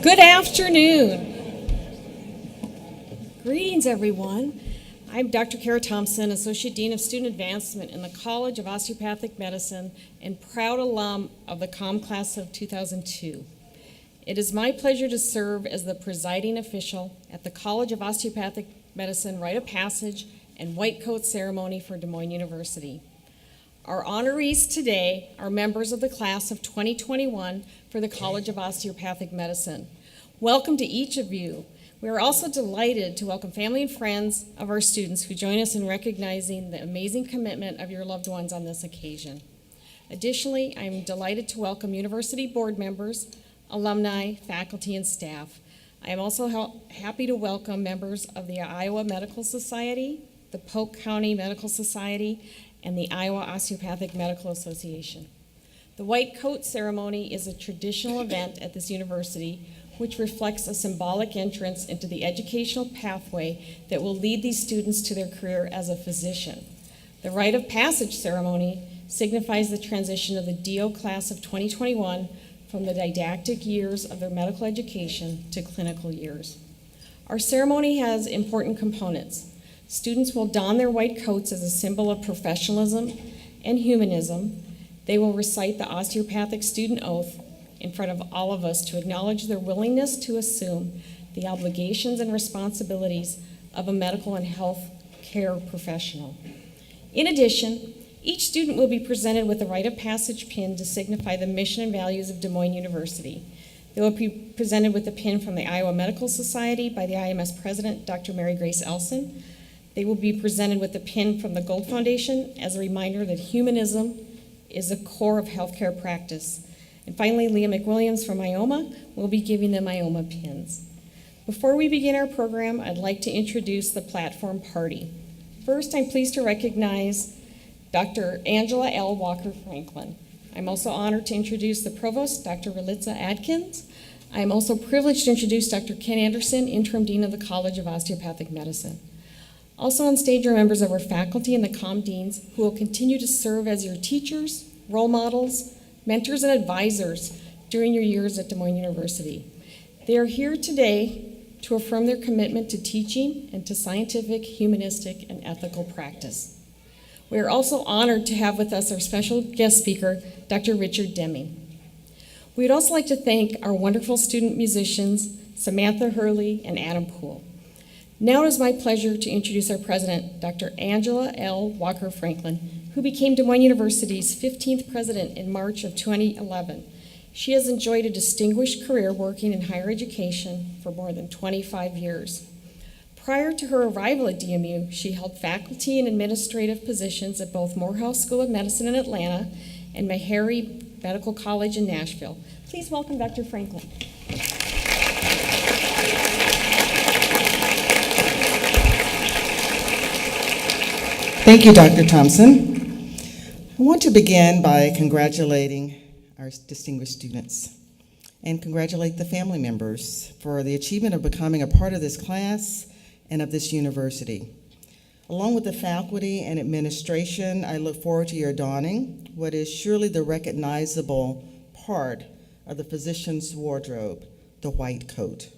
Good afternoon. Greetings, everyone. I'm Dr. Kara Thompson, Associate Dean of Student Advancement in the College of Osteopathic Medicine and proud alum of the Comm class of 2002. It is my pleasure to serve as the presiding official at the College of Osteopathic Medicine Rite of Passage and White Coat Ceremony for Des Moines University. Our honorees today are members of the class of 2021 for the College of Osteopathic Medicine. Welcome to each of you. We are also delighted to welcome family and friends of our students who join us in recognizing the amazing commitment of your loved ones on this occasion. Additionally, I'm delighted to welcome university board members, alumni, faculty, and staff. I am also happy to welcome members of the Iowa Medical Society, the Polk County Medical Society, and the Iowa Osteopathic Medical Association. The White Coat Ceremony is a traditional event at this university which reflects a symbolic entrance into the educational pathway that will lead these students to their career as a physician. The Rite of Passage ceremony signifies the transition of the DO class of 2021 from the didactic years of their medical education to clinical years. Our ceremony has important components. Students will don their white coats as a symbol of professionalism and humanism. They will recite the osteopathic student oath in front of all of us to acknowledge their willingness to assume the obligations and responsibilities of a medical and health care professional. In addition, each student will be presented with a Rite of Passage pin to signify the mission and values of Des Moines University. They will be presented with a pin from the Iowa Medical Society by the IMS President, Dr. Mary Grace Elson. They will be presented with a pin from the Gold Foundation as a reminder that humanism is a core of healthcare practice. And finally, Leah McWilliams from IOMA will be giving them IOMA pins. Before we begin our program, I'd like to introduce the platform party. First, I'm pleased to recognize Dr. Angela L. Walker-Franklin. I'm also honored to introduce the Provost, Dr. Relitza Adkins. I'm also privileged to introduce Dr. Ken Anderson, Interim Dean of the College of Osteopathic Medicine. Also on stage are members of our faculty and the Comm deans who will continue to serve as your teachers, role models, mentors, and advisors during your years at Des Moines University. They are here today to affirm their commitment to teaching and to scientific, humanistic, and ethical practice. We are also honored to have with us our special guest speaker, Dr. Richard Deming. We'd also like to thank our wonderful student musicians, Samantha Hurley and Adam Poole. Now it is my pleasure to introduce our president, Dr. Angela L. Walker-Franklin, who became Des Moines University's 15th president in March of 2011. She has enjoyed a distinguished career working in higher education for more than 25 years. Prior to her arrival at DMU, she held faculty and administrative positions at both Morehouse School of Medicine in Atlanta and Meharry Medical College in Nashville. Please welcome Dr. Franklin. Thank you, Dr. Thompson. I want to begin by congratulating our distinguished students and congratulate the family members for the achievement of becoming a part of this class and of this university. Along with the faculty and administration, I look forward to your donning what is surely the recognizable part of the physician's wardrobe, the white coat,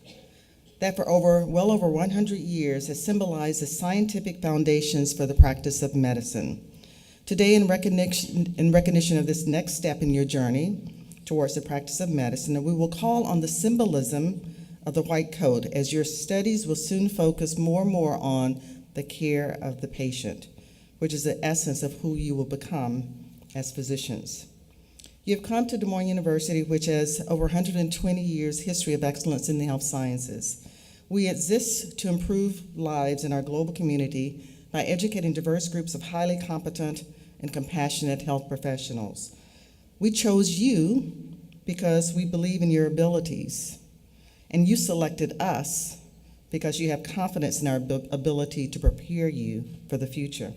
that for well over 100 years has symbolized the scientific foundations for the practice of medicine. Today, in recognition of this next step in your journey towards the practice of medicine, we will call on the symbolism of the white coat as your studies will soon focus more and more on the care of the patient, which is the essence of who you will become as physicians. You have come to Des Moines University, which has over 120 years history of excellence in the health sciences. We exist to improve lives in our global community by educating diverse groups of highly competent and compassionate health professionals. We chose you because we believe in your abilities, and you selected us because you have confidence in our ability to prepare you for the future.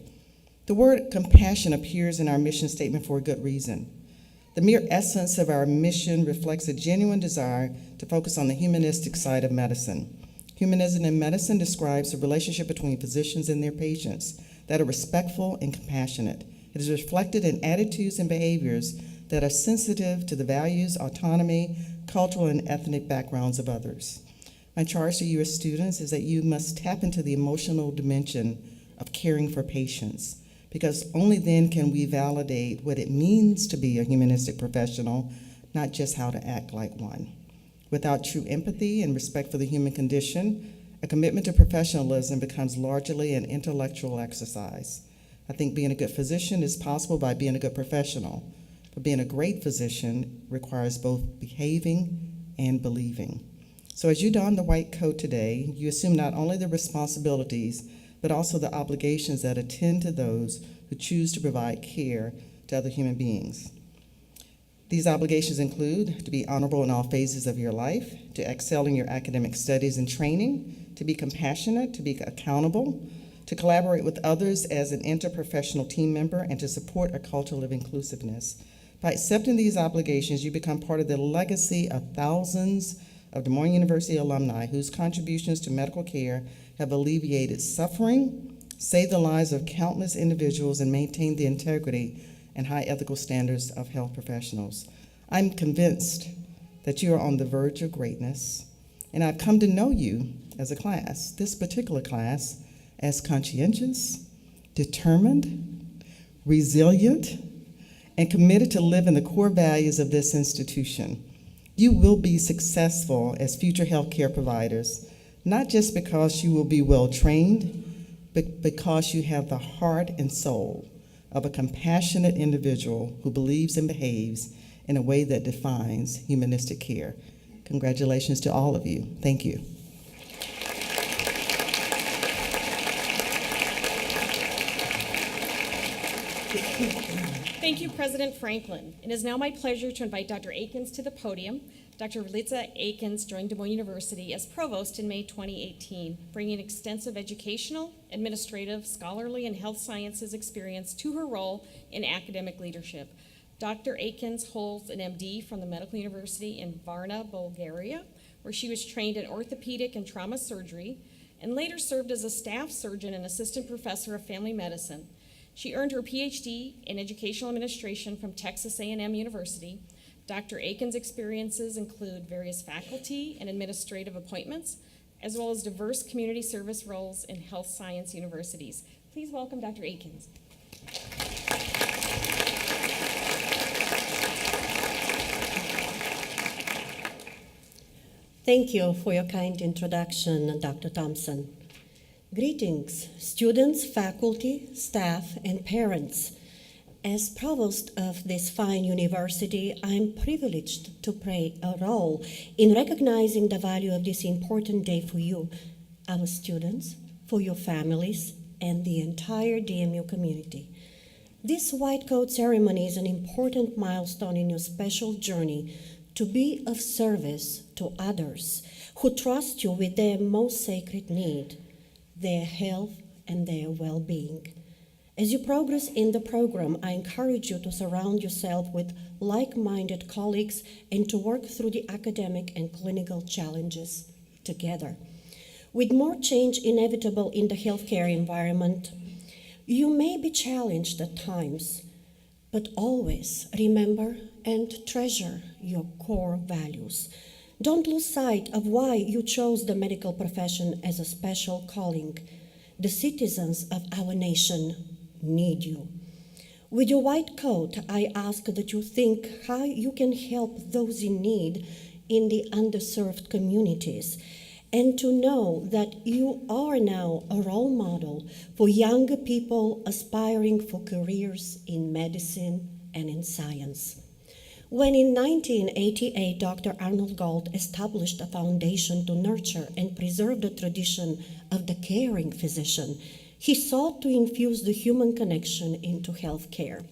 The word compassion appears in our mission statement for a good reason. The mere essence of our mission reflects a genuine desire to focus on the humanistic side of medicine. Humanism in medicine describes the relationship between physicians and their patients that are respectful and compassionate. It is reflected in attitudes and behaviors that are sensitive to the values, autonomy, cultural, and ethnic backgrounds of others. My charge to you as students is that you must tap into the emotional dimension of caring for patients, because only then can we validate what it means to be a humanistic professional, not just how to act like one. Without true empathy and respect for the human condition, a commitment to professionalism becomes largely an intellectual exercise. I think being a good physician is possible by being a good professional, but being a great physician requires both behaving and believing. So as you don the white coat today, you assume not only the responsibilities, but also the obligations that attend to those who choose to provide care to other human beings. These obligations include to be honorable in all phases of your life, to excel in your academic studies and training, to be compassionate, to be accountable, to collaborate with others as an interprofessional team member, and to support a culture of inclusiveness. By accepting these obligations, you become part of the legacy of thousands of Des Moines University alumni whose contributions to medical care have alleviated suffering, saved the lives of countless individuals, and maintained the integrity and high ethical standards of health professionals. I'm convinced that you are on the verge of greatness, and I've come to know you as a class, this particular class, as conscientious, determined, resilient, and committed to live in the core values of this institution. You will be successful as future healthcare providers, not just because you will be well trained, but because you have the heart and soul of a compassionate individual who believes and behaves in a way that defines humanistic care. Congratulations to all of you. Thank you. Thank you, President Franklin. It is now my pleasure to invite Dr. Akins to the podium. Dr. Ralitza Akins joined Des Moines University as provost in May 2018, bringing extensive educational, administrative, scholarly, and health sciences experience to her role in academic leadership. Dr. Akins holds an MD from the Medical University in Varna, Bulgaria, where she was trained in orthopedic and trauma surgery, and later served as a staff surgeon and assistant professor of family medicine. She earned her PhD in educational administration from Texas A&M University. Dr. Akins' experiences include various faculty and administrative appointments, as well as diverse community service roles in health science universities. Please welcome Dr. Akins. Thank you for your kind introduction, Dr. Thompson. Greetings, students, faculty, staff, and parents. As provost of this fine university, I'm privileged to play a role in recognizing the value of this important day for you, our students, for your families, and the entire DMU community. This white coat ceremony is an important milestone in your special journey to be of service to others who trust you with their most sacred need, their health and their well-being. As you progress in the program, I encourage you to surround yourself with like-minded colleagues and to work through the academic and clinical challenges together. With more change inevitable in the healthcare environment, you may be challenged at times, but always remember and treasure your core values. Don't lose sight of why you chose the medical profession as a special calling. The citizens of our nation need you. With your white coat, I ask that you think how you can help those in need in the underserved communities, and to know that you are now a role model for younger people aspiring for careers in medicine and in science. When in 1988, Dr. Arnold Galt established a foundation to nurture and preserve the tradition of the caring physician, he sought to infuse the human connection into healthcare.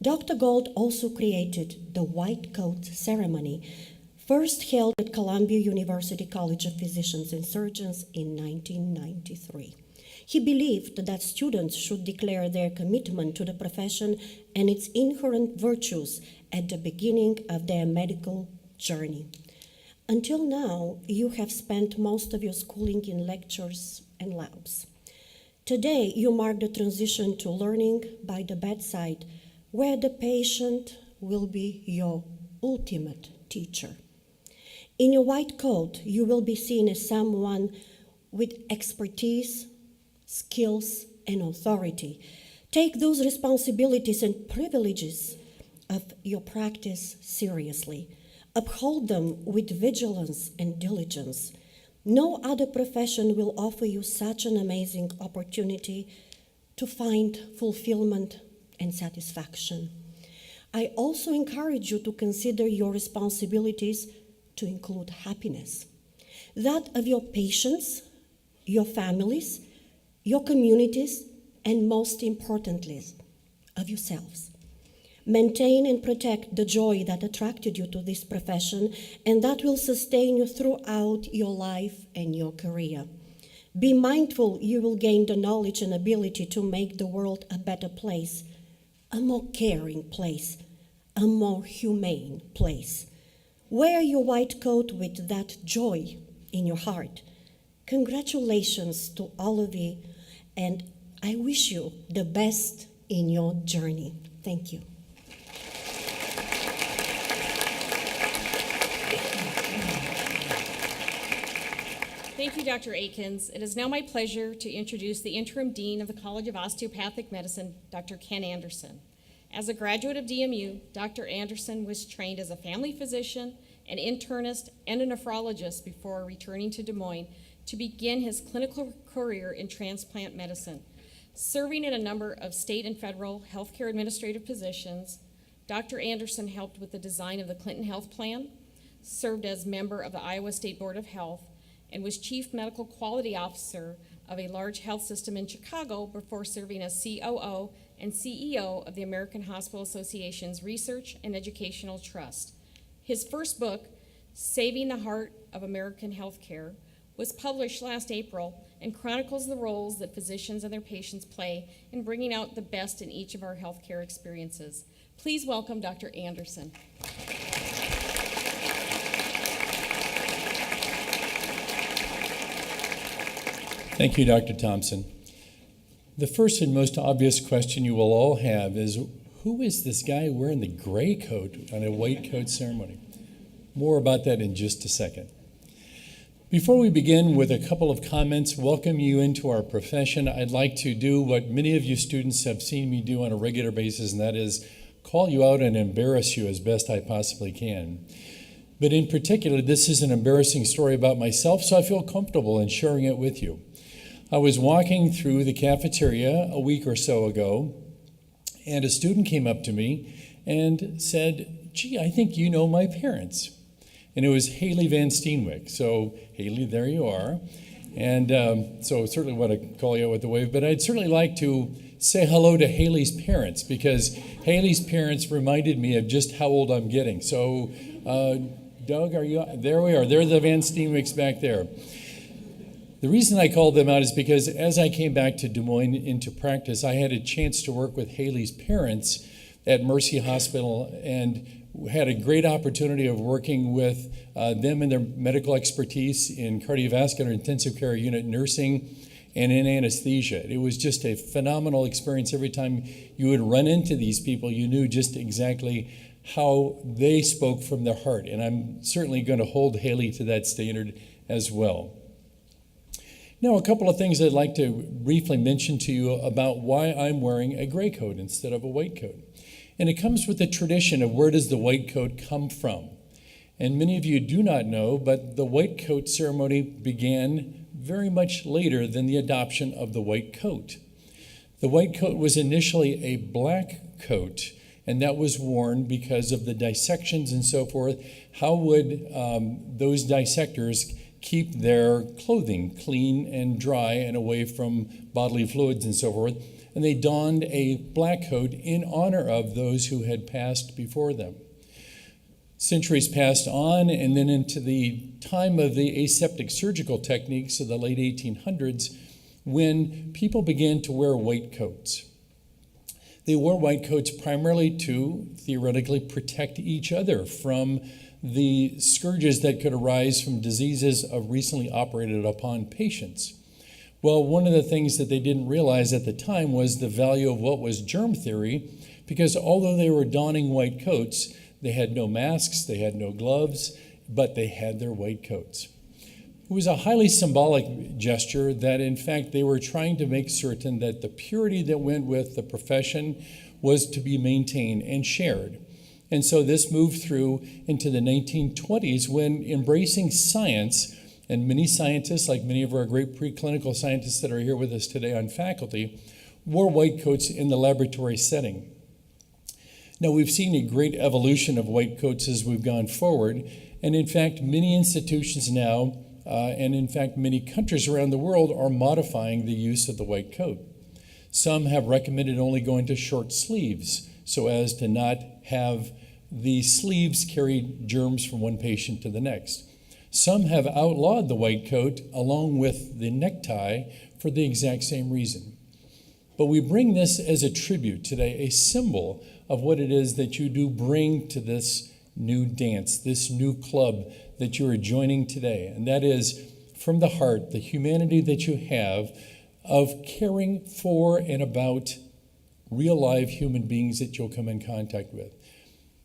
Dr. Galt also created the White Coat Ceremony, first held at Columbia University College of Physicians and Surgeons in 1993. He believed that students should declare their commitment to the profession and its inherent virtues at the beginning of their medical journey. Until now, you have spent most of your schooling in lectures and labs. Today, you mark the transition to learning by the bedside, where the patient will be your ultimate teacher. In your white coat, you will be seen as someone with expertise, skills, and authority. Take those responsibilities and privileges of your practice seriously. Uphold them with vigilance and diligence. No other profession will offer you such an amazing opportunity to find fulfillment and satisfaction. I also encourage you to consider your responsibilities to include happiness, that of your patients, your families, your communities, and most importantly, of yourselves. Maintain and protect the joy that attracted you to this profession and that will sustain you throughout your life and your career. Be mindful you will gain the knowledge and ability to make the world a better place, a more caring place, a more humane place. Wear your white coat with that joy in your heart. Congratulations to all of you, and I wish you the best in your journey. Thank you. Thank you, Dr. Aikens. It is now my pleasure to introduce the Interim Dean of the College of Osteopathic Medicine, Dr. Ken Anderson. As a graduate of DMU, Dr. Anderson was trained as a family physician, an internist, and a nephrologist before returning to Des Moines to begin his clinical career in transplant medicine. Serving in a number of state and federal healthcare administrative positions, Dr. Anderson helped with the design of the Clinton Health Plan, served as member of the Iowa State Board of Health, and was Chief Medical Quality Officer of a large health system in Chicago before serving as COO and CEO of the American Hospital Association's Research and Educational Trust. His first book, Saving the Heart of American Healthcare, was published last April and chronicles the roles that physicians and their patients play in bringing out the best in each of our healthcare experiences. Please welcome Dr. Anderson. Thank you, Dr. Thompson. The first and most obvious question you will all have is, who is this guy wearing the gray coat on a white coat ceremony? More about that in just a second. Before we begin with a couple of comments, welcome you into our profession, I'd like to do what many of you students have seen me do on a regular basis, and that is call you out and embarrass you as best I possibly can. But in particular, this is an embarrassing story about myself, so I feel comfortable in sharing it with you. I was walking through the cafeteria a week or so ago, and a student came up to me and said, "Gee, I think you know my parents." And it was Haley Van Steenwyck. So, Haley, there you are. And so certainly want to call you out with the wave, but I'd certainly like to say hello to Haley's parents, because Haley's parents reminded me of just how old I'm getting. So, Doug, are you? There we are. They're the Van Steenwicks back there. The reason I called them out is because as I came back to Des Moines into practice, I had a chance to work with Haley's parents at Mercy Hospital and had a great opportunity of working with them and their medical expertise in cardiovascular intensive care unit nursing and in anesthesia. It was just a phenomenal experience. Every time you would run into these people, you knew just exactly how they spoke from their heart. And I'm certainly going to hold Haley to that standard as well. Now, a couple of things I'd like to briefly mention to you about why I'm wearing a gray coat instead of a white coat. And it comes with the tradition of where does the white coat come from. And many of you do not know, but the white coat ceremony began very much later than the adoption of the white coat. The white coat was initially a black coat, and that was worn because of the dissections and so forth. How would those dissectors keep their clothing clean and dry and away from bodily fluids and so forth? And they donned a black coat in honor of those who had passed before them. Centuries passed on, and then into the time of the aseptic surgical techniques of the late 1800s, when people began to wear white coats. They wore white coats primarily to theoretically protect each other from the scourges that could arise from diseases of recently operated upon patients. Well, one of the things that they didn't realize at the time was the value of what was germ theory, because although they were donning white coats, they had no masks, they had no gloves, but they had their white coats. It was a highly symbolic gesture that, in fact, they were trying to make certain that the purity that went with the profession was to be maintained and shared. And so this moved through into the 1920s when embracing science, and many scientists, like many of our great preclinical scientists that are here with us today on faculty, wore white coats in the laboratory setting. Now, we've seen a great evolution of white coats as we've gone forward, and in fact, many institutions now, and in fact, many countries around the world are modifying the use of the white coat. Some have recommended only going to short sleeves so as to not have the sleeves carry germs from one patient to the next. Some have outlawed the white coat along with the necktie for the exact same reason. But we bring this as a tribute today, a symbol of what it is that you do bring to this new dance, this new club that you are joining today. And that is, from the heart, the humanity that you have of caring for and about real live human beings that you'll come in contact with.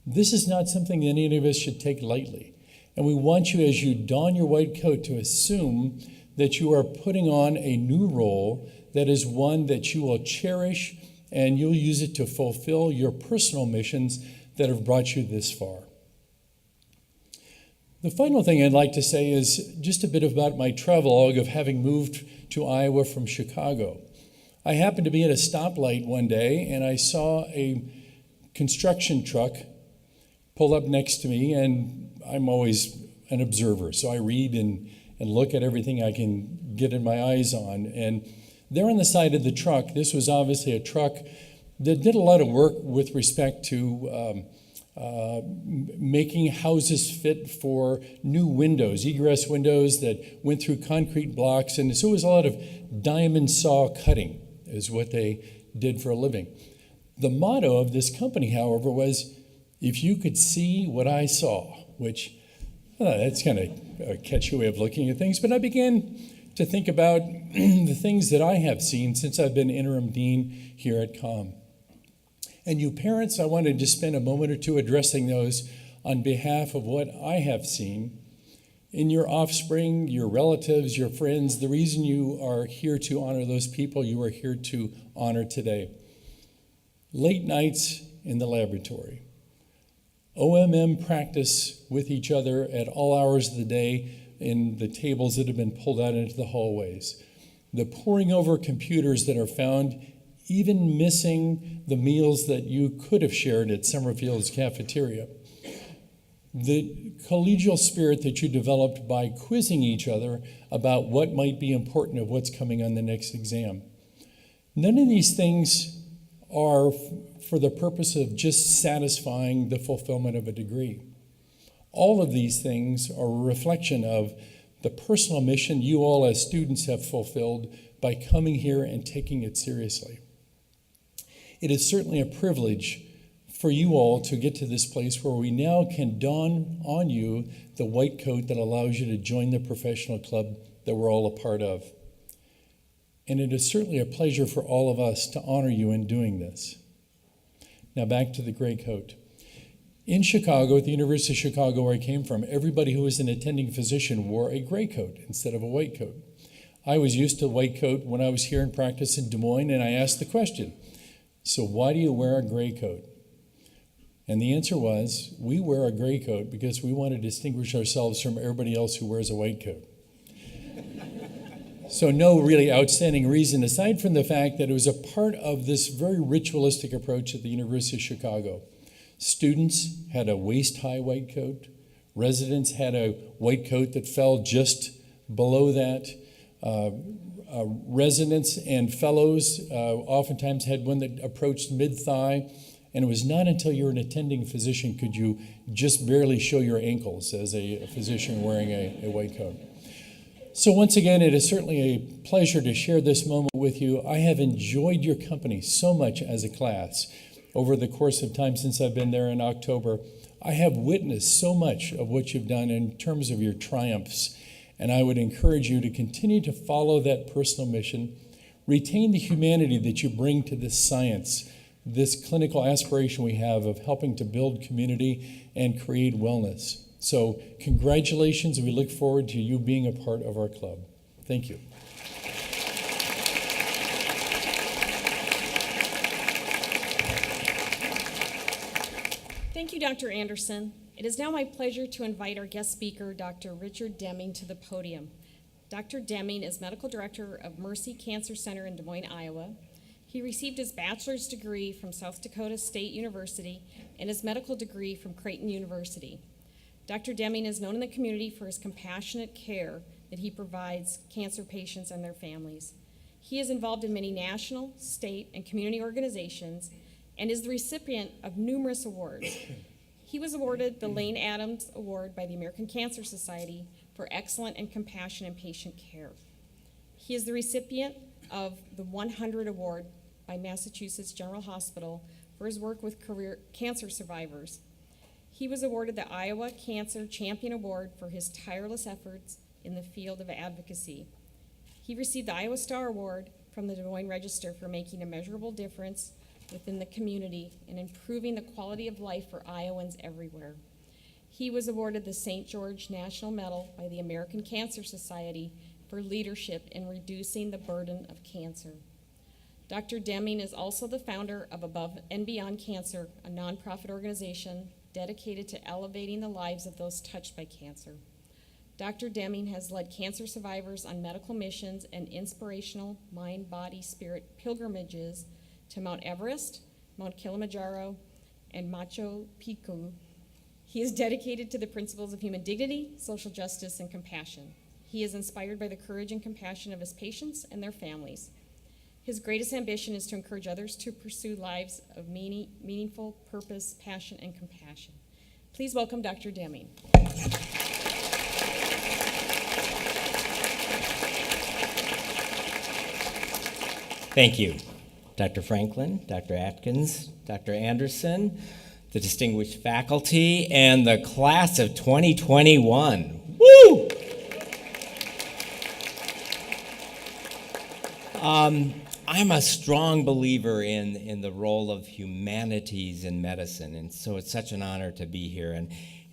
This is not something that any of us should take lightly. And we want you, as you don your white coat, to assume that you are putting on a new role that is one that you will cherish, and you'll use it to fulfill your personal missions that have brought you this far. The final thing I'd like to say is just a bit about my travelogue of having moved to Iowa from Chicago. I happened to be at a stoplight one day, and I saw a construction truck pull up next to me, and I'm always an observer, so I read and look at everything I can get in my eyes on. And there on the side of the truck, this was obviously a truck that did a lot of work with respect to making houses fit for new windows, egress windows that went through concrete blocks. And so it was a lot of diamond saw cutting is what they did for a living. The motto of this company, however, was, if you could see what I saw, which that's kind of a catchy way of looking at things. But I began to think about the things that I have seen since I've been interim dean here at Comm. And you parents, I wanted to spend a moment or two addressing those on behalf of what I have seen in your offspring, your relatives, your friends. The reason you are here to honor those people you are here to honor today. Late nights in the laboratory. OMM practice with each other at all hours of the day in the tables that have been pulled out into the hallways. The poring over computers that are found, even missing the meals that you could have shared at Summerfield's cafeteria. The collegial spirit that you developed by quizzing each other about what might be important of what's coming on the next exam. None of these things are for the purpose of just satisfying the fulfillment of a degree. All of these things are a reflection of the personal mission you all as students have fulfilled by coming here and taking it seriously. It is certainly a privilege for you all to get to this place where we now can don on you the white coat that allows you to join the professional club that we're all a part of. And it is certainly a pleasure for all of us to honor you in doing this. Now back to the gray coat. In Chicago, at the University of Chicago where I came from, everybody who was an attending physician wore a gray coat instead of a white coat. I was used to a white coat when I was here in practice in Des Moines, and I asked the question, so why do you wear a gray coat? And the answer was, we wear a gray coat because we want to distinguish ourselves from everybody else who wears a white coat. So no really outstanding reason, aside from the fact that it was a part of this very ritualistic approach at the University of Chicago. Students had a waist-high white coat. Residents had a white coat that fell just below that. Residents and fellows oftentimes had one that approached mid-thigh. And it was not until you were an attending physician could you just barely show your ankles as a physician wearing a white coat. So once again, it is certainly a pleasure to share this moment with you. I have enjoyed your company so much as a class over the course of time since I've been there in October. I have witnessed so much of what you've done in terms of your triumphs, and I would encourage you to continue to follow that personal mission, retain the humanity that you bring to this science, this clinical aspiration we have of helping to build community and create wellness. So congratulations, and we look forward to you being a part of our club. Thank you. Thank you, Dr. Anderson. It is now my pleasure to invite our guest speaker, Dr. Richard Deming, to the podium. Dr. Deming is Medical Director of Mercy Cancer Center in Des Moines, Iowa. He received his bachelor's degree from South Dakota State University and his medical degree from Creighton University. Dr. Deming is known in the community for his compassionate care that he provides cancer patients and their families. He is involved in many national, state, and community organizations and is the recipient of numerous awards. He was awarded the Lane Adams Award by the American Cancer Society for excellent and compassionate patient care. He is the recipient of the 100 Award by Massachusetts General Hospital for his work with career cancer survivors. He was awarded the Iowa Cancer Champion Award for his tireless efforts in the field of advocacy. He received the Iowa Star Award from the Des Moines Register for making a measurable difference within the community and improving the quality of life for Iowans everywhere. He was awarded the St. George National Medal by the American Cancer Society for leadership in reducing the burden of cancer. Dr. Deming is also the founder of Above and Beyond Cancer, a nonprofit organization dedicated to elevating the lives of those touched by cancer. Dr. Deming has led cancer survivors on medical missions and inspirational mind, body, spirit pilgrimages to Mount Everest, Mount Kilimanjaro, and Machu Picchu. He is dedicated to the principles of human dignity, social justice, and compassion. He is inspired by the courage and compassion of his patients and their families. His greatest ambition is to encourage others to pursue lives of meaningful purpose, passion, and compassion. Please welcome Dr. Deming. Thank you, Dr. Franklin, Dr. Atkins, Dr. Anderson, the distinguished faculty, and the class of 2021. Woo! I'm a strong believer in the role of humanities in medicine, and so it's such an honor to be here.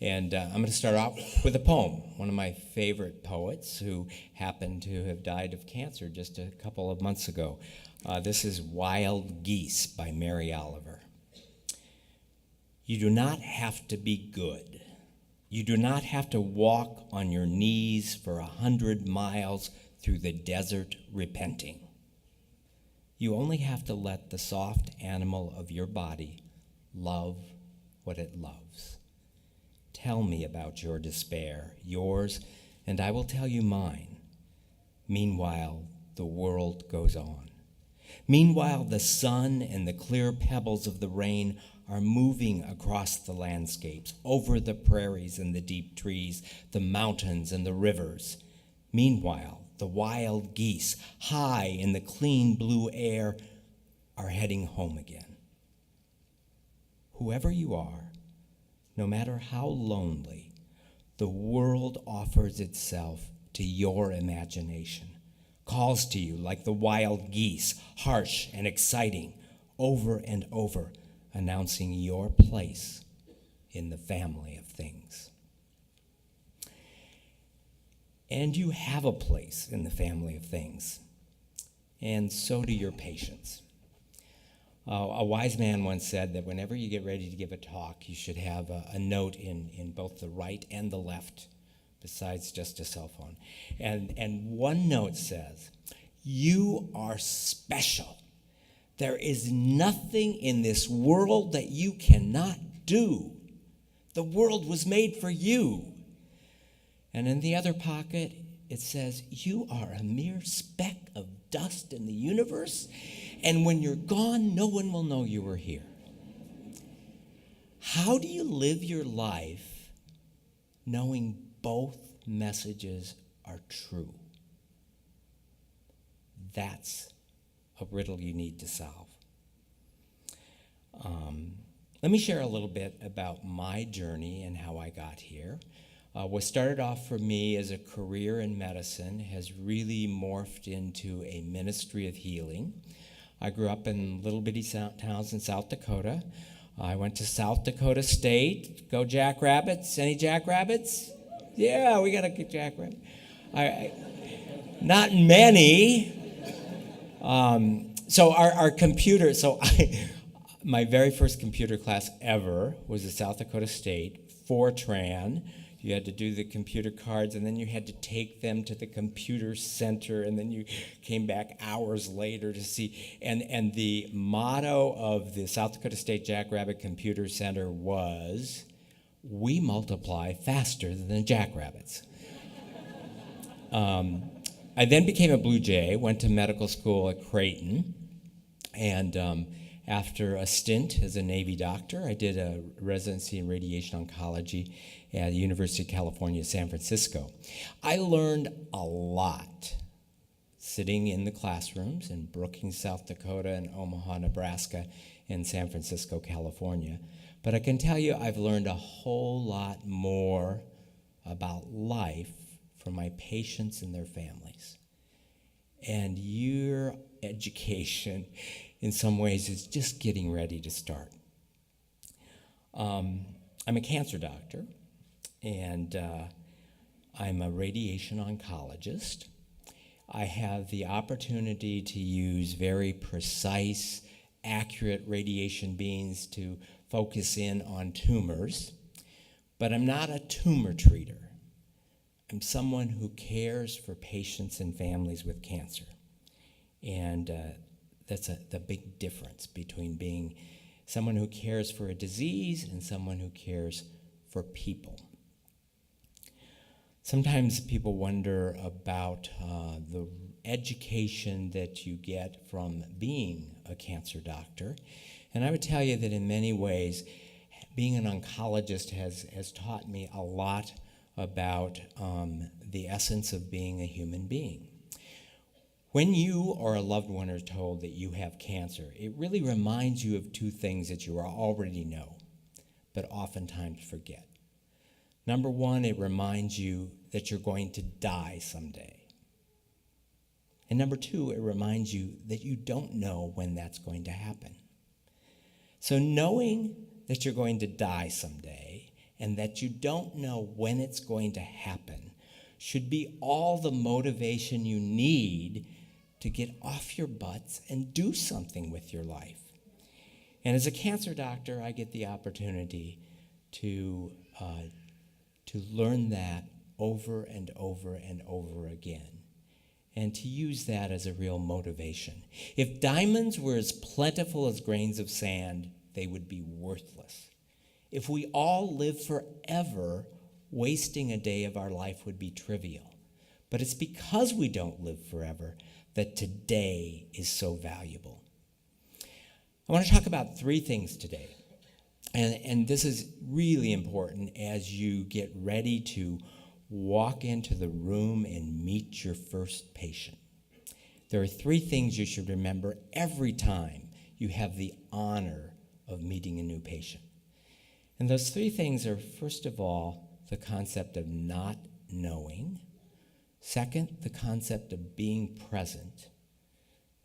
And I'm going to start off with a poem. One of my favorite poets who happened to have died of cancer just a couple of months ago. This is Wild Geese by Mary Oliver. You do not have to be good. You do not have to walk on your knees for 100 miles through the desert repenting. You only have to let the soft animal of your body love what it loves. Tell me about your despair, yours, and I will tell you mine. Meanwhile, the world goes on. Meanwhile, the sun and the clear pebbles of the rain are moving across the landscapes, over the prairies and the deep trees, the mountains and the rivers. Meanwhile, the wild geese, high in the clean blue air, are heading home again. Whoever you are, no matter how lonely, the world offers itself to your imagination, calls to you like the wild geese, harsh and exciting, over and over, announcing your place in the family of things. And you have a place in the family of things, and so do your patients. A wise man once said that whenever you get ready to give a talk, you should have a note in both the right and the left, besides just a cell phone. And one note says, "You are special. There is nothing in this world that you cannot do. The world was made for you." And in the other pocket, it says, "You are a mere speck of dust in the universe, and when you're gone, no one will know you were here." How do you live your life knowing both messages are true? That's a riddle you need to solve. Let me share a little bit about my journey and how I got here. What started off for me as a career in medicine has really morphed into a ministry of healing. I grew up in little bitty towns in South Dakota. I went to South Dakota State. Go Jackrabbits. Any Jackrabbits? Yeah, we got a good Jackrabbit. Not many. So our computer, my very first computer class ever was at South Dakota State, Fortran. You had to do the computer cards, and then you had to take them to the computer center, and then you came back hours later to see. And the motto of the South Dakota State Jackrabbit Computer Center was, "We multiply faster than the jackrabbits." I then became a Blue Jay, went to medical school at Creighton, and after a stint as a Navy doctor, I did a residency in radiation oncology at the University of California, San Francisco. I learned a lot sitting in the classrooms in Brookings, South Dakota, and Omaha, Nebraska, and San Francisco, California. But I can tell you I've learned a whole lot more about life from my patients and their families. And your education, in some ways, is just getting ready to start. I'm a cancer doctor, and I'm a radiation oncologist. I have the opportunity to use very precise, accurate radiation beams to focus in on tumors, but I'm not a tumor treater. I'm someone who cares for patients and families with cancer. And that's the big difference between being someone who cares for a disease and someone who cares for people. Sometimes people wonder about the education that you get from being a cancer doctor. And I would tell you that in many ways, being an oncologist has taught me a lot about the essence of being a human being. When you or a loved one are told that you have cancer, it really reminds you of two things that you already know, but oftentimes forget. Number one, it reminds you that you're going to die someday. And number two, it reminds you that you don't know when that's going to happen. So knowing that you're going to die someday and that you don't know when it's going to happen should be all the motivation you need to get off your butts and do something with your life. And as a cancer doctor, I get the opportunity to learn that over and over and over again, and to use that as a real motivation. If diamonds were as plentiful as grains of sand, they would be worthless. If we all lived forever, wasting a day of our life would be trivial. But it's because we don't live forever that today is so valuable. I want to talk about three things today. And this is really important as you get ready to walk into the room and meet your first patient. There are three things you should remember every time you have the honor of meeting a new patient. And those three things are, first of all, the concept of not knowing. Second, the concept of being present.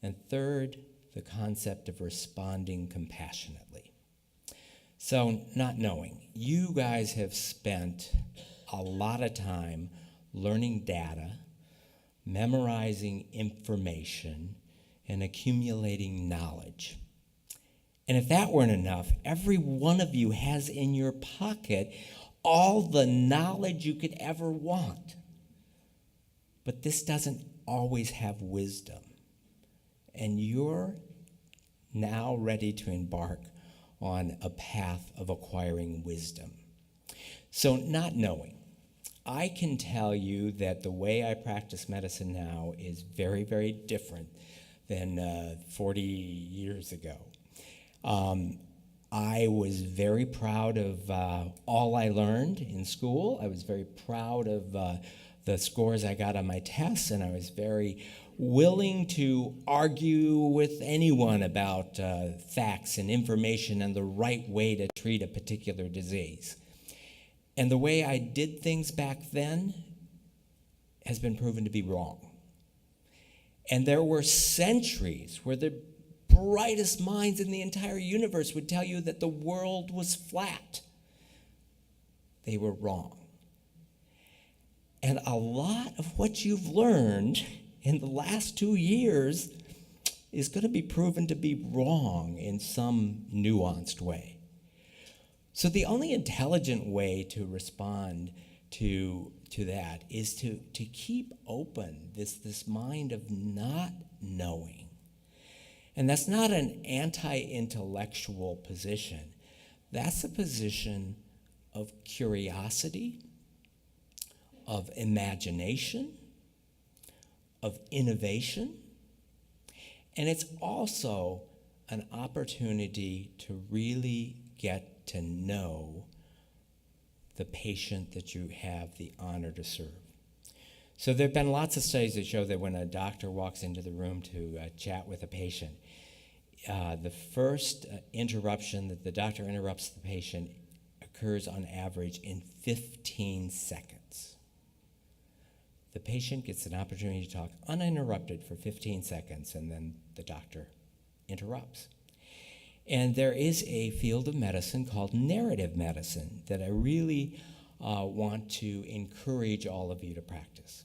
And third, the concept of responding compassionately. So, not knowing. You guys have spent a lot of time learning data, memorizing information, and accumulating knowledge. And if that weren't enough, every one of you has in your pocket all the knowledge you could ever want. But this doesn't always have wisdom. And you're now ready to embark on a path of acquiring wisdom. So, not knowing. I can tell you that the way I practice medicine now is very, very different than 40 years ago. I was very proud of all I learned in school. I was very proud of the scores I got on my tests, and I was very willing to argue with anyone about facts and information and the right way to treat a particular disease. And the way I did things back then has been proven to be wrong. And there were centuries where the brightest minds in the entire universe would tell you that the world was flat. They were wrong. And a lot of what you've learned in the last 2 years is going to be proven to be wrong in some nuanced way. So the only intelligent way to respond to that is to keep open this mind of not knowing. And that's not an anti-intellectual position. That's a position of curiosity, of imagination, of innovation. And it's also an opportunity to really get to know the patient that you have the honor to serve. So there have been lots of studies that show that when a doctor walks into the room to chat with a patient, the first interruption that the doctor interrupts the patient occurs on average in 15 seconds. The patient gets an opportunity to talk uninterrupted for 15 seconds, and then the doctor interrupts. And there is a field of medicine called narrative medicine that I really want to encourage all of you to practice.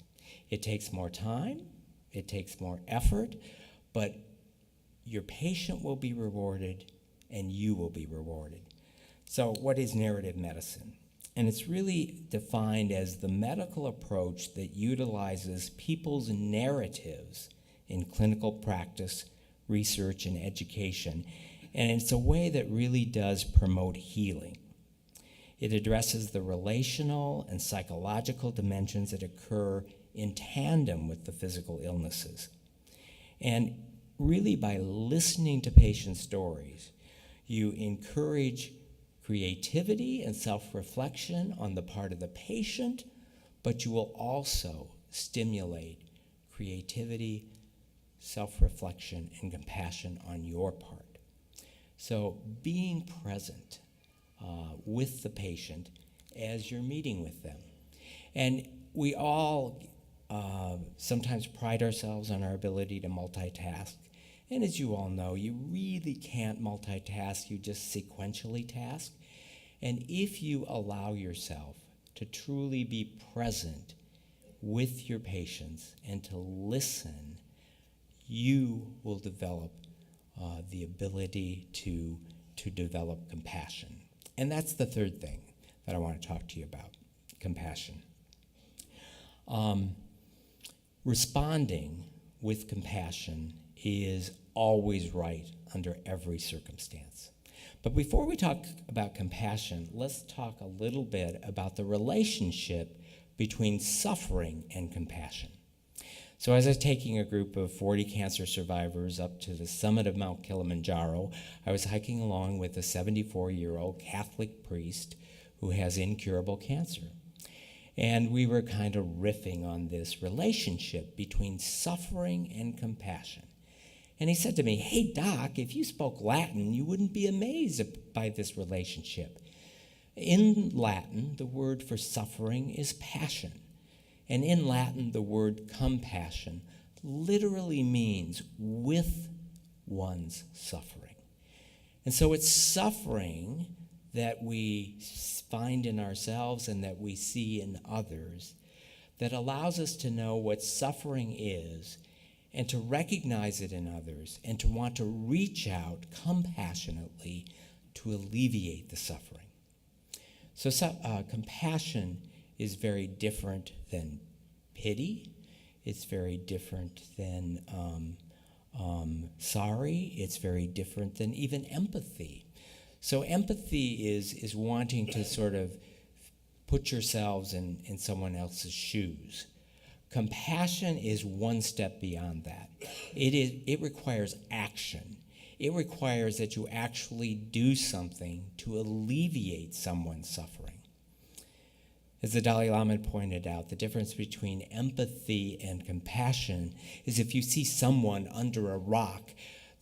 It takes more time, it takes more effort, but your patient will be rewarded and you will be rewarded. So what is narrative medicine? And it's really defined as the medical approach that utilizes people's narratives in clinical practice, research, and education. And it's a way that really does promote healing. It addresses the relational and psychological dimensions that occur in tandem with the physical illnesses. And really, by listening to patient stories, you encourage creativity and self-reflection on the part of the patient, but you will also stimulate creativity, self-reflection, and compassion on your part. So being present with the patient as you're meeting with them. And we all sometimes pride ourselves on our ability to multitask. And as you all know, you really can't multitask, you just sequentially task. And if you allow yourself to truly be present with your patients and to listen, you will develop the ability to develop compassion. And that's the third thing that I want to talk to you about, compassion. Responding with compassion is always right under every circumstance. But before we talk about compassion, let's talk a little bit about the relationship between suffering and compassion. So as I was taking a group of 40 cancer survivors up to the summit of Mount Kilimanjaro, I was hiking along with a 74-year-old Catholic priest who has incurable cancer. And we were kind of riffing on this relationship between suffering and compassion. And he said to me, "Hey, Doc, if you spoke Latin, you wouldn't be amazed by this relationship. In Latin, the word for suffering is passion. And in Latin, the word compassion literally means with one's suffering. And so it's suffering that we find in ourselves and that we see in others that allows us to know what suffering is and to recognize it in others and to want to reach out compassionately to alleviate the suffering. So compassion is very different than pity. It's very different than sorry. It's very different than even empathy. So empathy is wanting to sort of put yourselves in someone else's shoes. Compassion is one step beyond that. It requires action. It requires that you actually do something to alleviate someone's suffering. As the Dalai Lama pointed out, the difference between empathy and compassion is if you see someone under a rock,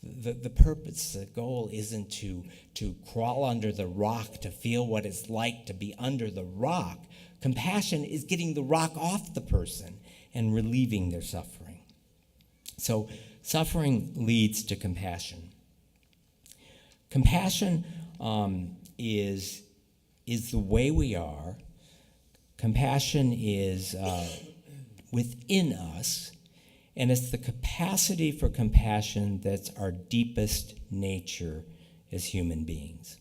the purpose, the goal isn't to crawl under the rock to feel what it's like to be under the rock. Compassion is getting the rock off the person and relieving their suffering. So Suffering leads to compassion. Compassion is the way we are. Compassion is within us, and it's the capacity for compassion that's our deepest nature as human beings.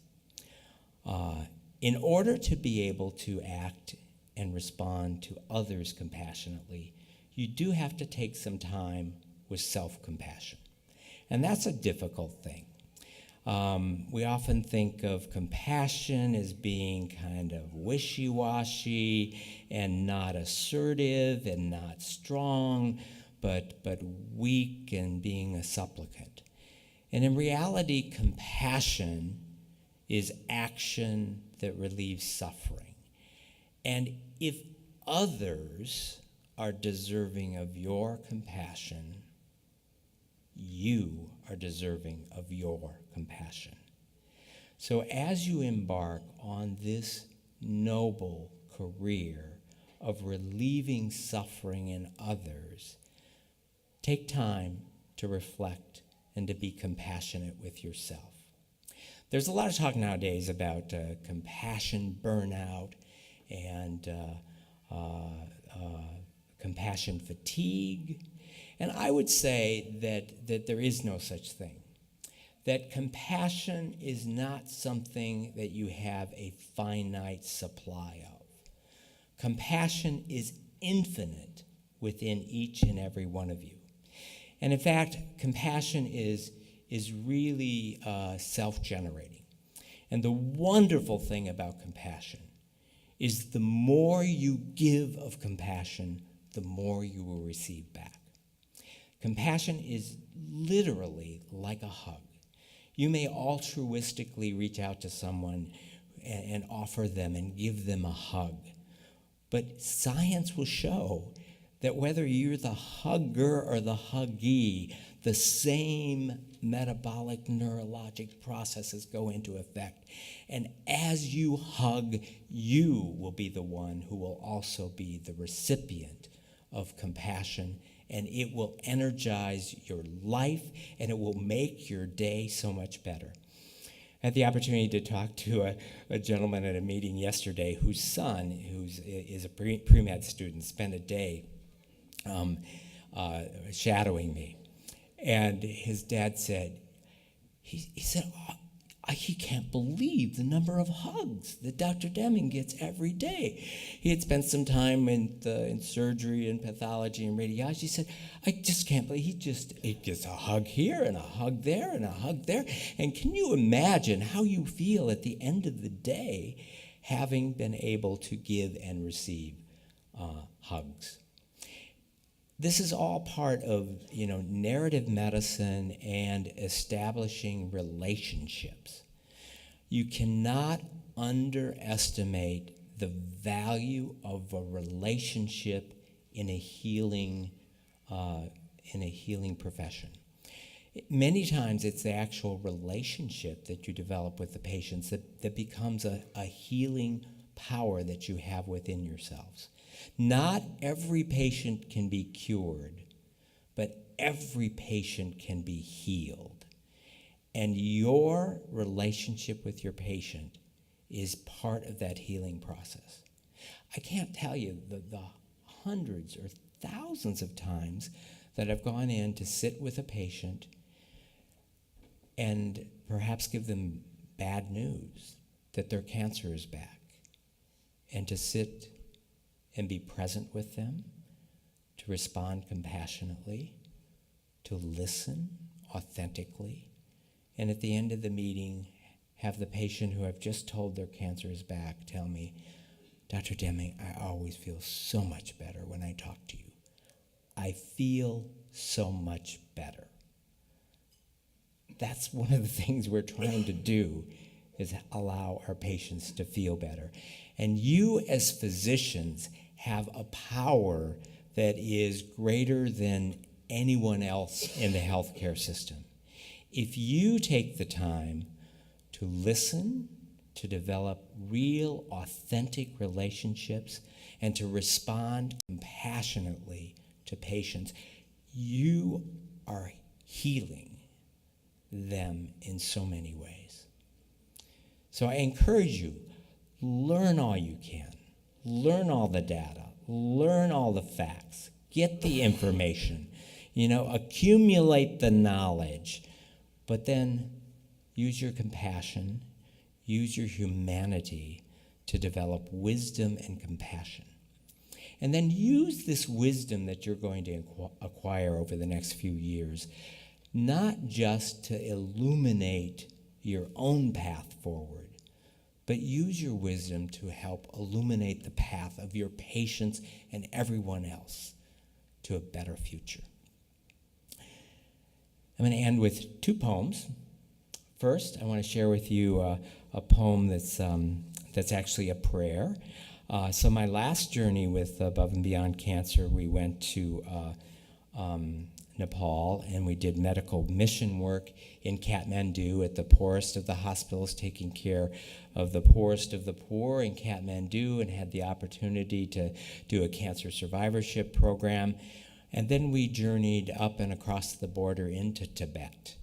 In order to be able to act and respond to others compassionately, you do have to take some time with self-compassion. And that's a difficult thing. We often think of compassion as being kind of wishy-washy and not assertive and not strong, but weak and being a supplicant. And in reality, compassion is action that relieves suffering. And if others are deserving of your compassion, you are deserving of your compassion. So as you embark on this noble career of relieving suffering in others, take time to reflect and to be compassionate with yourself. There's a lot of talk nowadays about compassion burnout and compassion fatigue. And I would say that there is no such thing. That compassion is not something that you have a finite supply of. Compassion is infinite within each and every one of you. And in fact, compassion is really self-generating. And the wonderful thing about compassion is the more you give of compassion, the more you will receive back. Compassion is literally like a hug. You may altruistically reach out to someone and offer them and give them a hug. But science will show that whether you're the hugger or the huggee, the same metabolic neurologic processes go into effect. And as you hug, you will be the one who will also be the recipient of compassion, and it will energize your life, and it will make your day so much better. I had the opportunity to talk to a gentleman at a meeting yesterday whose son, is a pre-med student, spent a day shadowing me. And his dad said, he said, he can't believe the number of hugs that Dr. Deming gets every day. He had spent some time in surgery and pathology and radiology. He said, I just can't believe he gets a hug here and a hug there and a hug there. And can you imagine how you feel at the end of the day having been able to give and receive hugs? This is all part of, narrative medicine and establishing relationships. You cannot underestimate the value of a relationship in a healing profession. Many times it's the actual relationship that you develop with the patients that becomes a healing power that you have within yourselves. Not every patient can be cured, but every patient can be healed. And your relationship with your patient is part of that healing process. I can't tell you the hundreds or thousands of times that I've gone in to sit with a patient and perhaps give them bad news that their cancer is back, and to sit and be present with them, to respond compassionately, to listen authentically, and at the end of the meeting, have the patient who I've just told their cancer is back tell me, Dr. Deming, I always feel so much better when I talk to you. I feel so much better. That's one of the things we're trying to do, is allow our patients to feel better. And you as physicians have a power that is greater than anyone else in the healthcare system. If you take the time to listen, to develop real, authentic relationships, and to respond compassionately to patients, you are healing them in so many ways. So I encourage you, learn all you can. Learn all the data. Learn all the facts. Get the information. Accumulate the knowledge. But then use your compassion, use your humanity to develop wisdom and compassion. And then use this wisdom that you're going to acquire over the next few years, not just to illuminate your own path forward, but use your wisdom to help illuminate the path of your patients and everyone else to a better future. I'm going to end with 2 poems. First, I want to share with you a poem that's actually a prayer. So my last journey with Above and Beyond Cancer, we went to Nepal, and we did medical mission work in Kathmandu at the poorest of the hospitals, taking care of the poorest of the poor in Kathmandu, and had the opportunity to do a cancer survivorship program. And then we journeyed up and across the border into Tibet,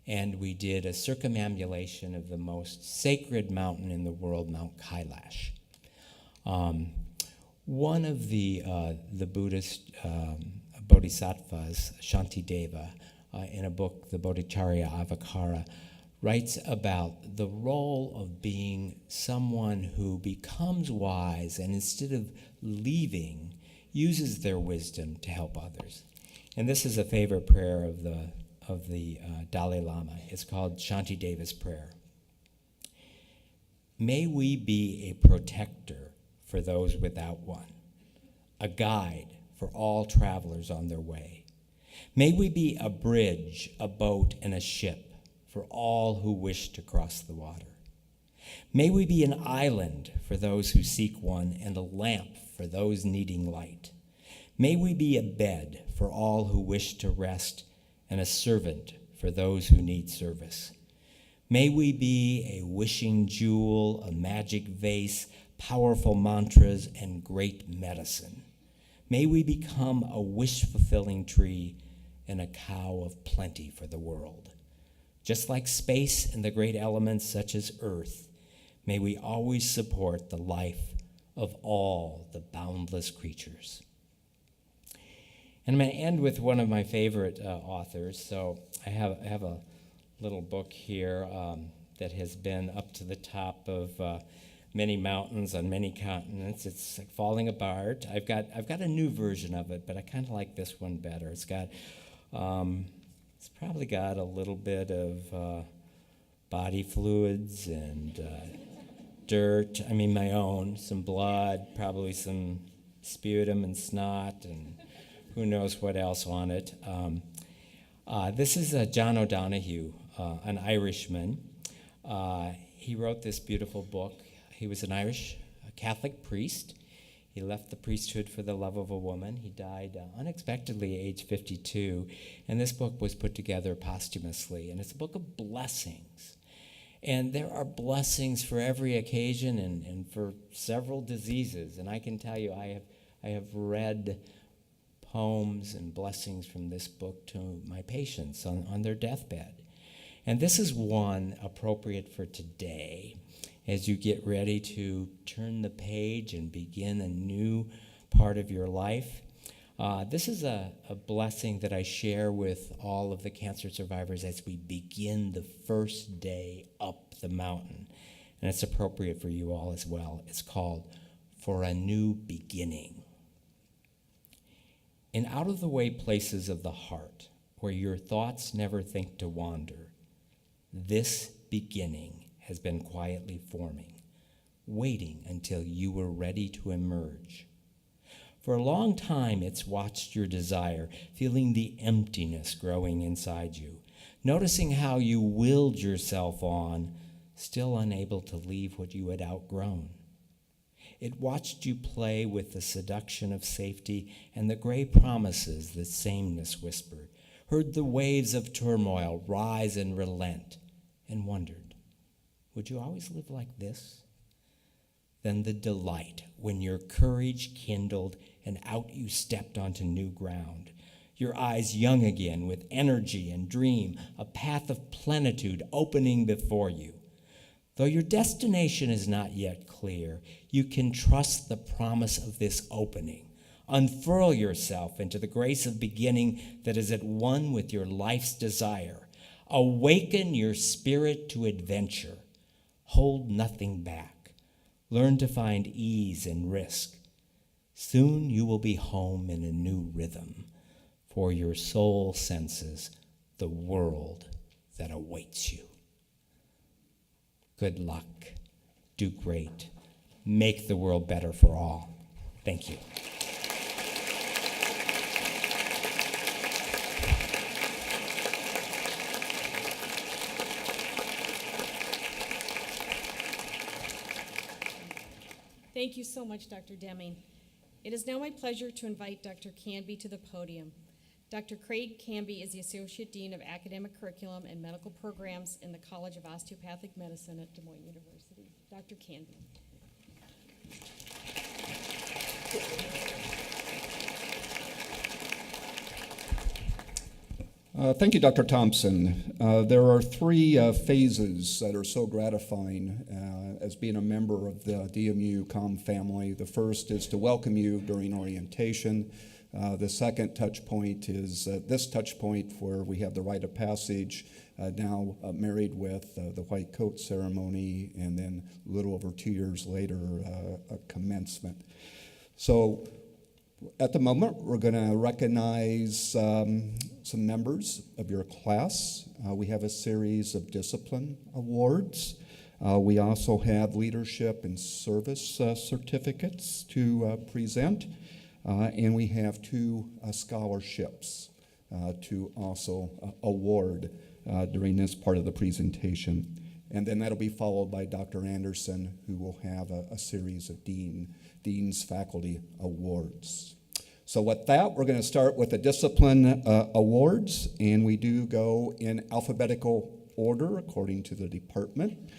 and we did a circumambulation of the most sacred mountain in the world, Mount Kailash. One of the Buddhist bodhisattvas, Shantideva, in a book, the Bodhicharya Avakara, writes about the role of being someone who becomes wise and instead of leaving, uses their wisdom to help others. And this is a favorite prayer of the Dalai Lama. It's called Shantideva's Prayer. May we be a protector for those without one, a guide for all travelers on their way. May we be a bridge, a boat, and a ship for all who wish to cross the water. May we be an island for those who seek one, and a lamp for those needing light. May we be a bed for all who wish to rest, and a servant for those who need service. May we be a wishing jewel, a magic vase, powerful mantras, and great medicine. May we become a wish-fulfilling tree and a cow of plenty for the world. Just like space and the great elements such as earth, may we always support the life of all the boundless creatures. And I'm going to end with one of my favorite authors. So I have a little book here that has been up to the top of many mountains on many continents. It's like falling apart. I've got a new version of it, but I kind of like this one better. It's probably got a little bit of body fluids and dirt. I mean, my own, some blood, probably some sputum and snot, and who knows what else on it. This is John O'Donoghue, an Irishman. He wrote this beautiful book. He was an Irish Catholic priest. He left the priesthood for the love of a woman. He died unexpectedly at age 52, and this book was put together posthumously, and it's a book of blessings. And there are blessings for every occasion and for several diseases, and I can tell you I have read poems and blessings from this book to my patients on their deathbed. And this is one appropriate for today, as you get ready to turn the page and begin a new part of your life. This is a blessing that I share with all of the cancer survivors as we begin the first day up the mountain. And it's appropriate for you all as well. It's called For a New Beginning. In out-of-the-way places of the heart, where your thoughts never think to wander, this beginning has been quietly forming, waiting until you were ready to emerge. For a long time, it's watched your desire, feeling the emptiness growing inside you, noticing how you willed yourself on, still unable to leave what you had outgrown. It watched you play with the seduction of safety and the gray promises that sameness whispered, heard the waves of turmoil rise and relent, and wondered, would you always live like this? Then the delight when your courage kindled and out you stepped onto new ground. your eyes young again with energy and dream, a path of plenitude opening before you. Though your destination is not yet clear, you can trust the promise of this opening. Unfurl yourself into the grace of beginning that is at one with your life's desire. Awaken your spirit to adventure. Hold nothing back. Learn to find ease in risk. Soon you will be home in a new rhythm, for your soul senses the world that awaits you. Good luck. Do great. Make the world better for all. Thank you. Thank you so much, Dr. Deming. It is now my pleasure to invite Dr. Canby to the podium. Dr. Craig Canby is the Associate Dean of Academic Curriculum and Medical Programs in the College of Osteopathic Medicine at Des Moines University. Dr. Canby. Thank you, Dr. Thompson. There are three phases that are so gratifying as being a member of the DMU Comm family. The first is to welcome you during orientation. The second touch point is this touch point where we have the Rite of Passage, now married with the white coat ceremony, and then a little over 2 years later, a commencement. So at the moment, we're going to recognize some members of your class. We have a series of discipline awards. We also have leadership and service certificates to present. And we have two scholarships to also award during this part of the presentation. And then that'll be followed by Dr. Anderson, who will have a series of Dean's Faculty Awards. So with that, we're going to start with the discipline awards, and we do go in alphabetical order according to the department.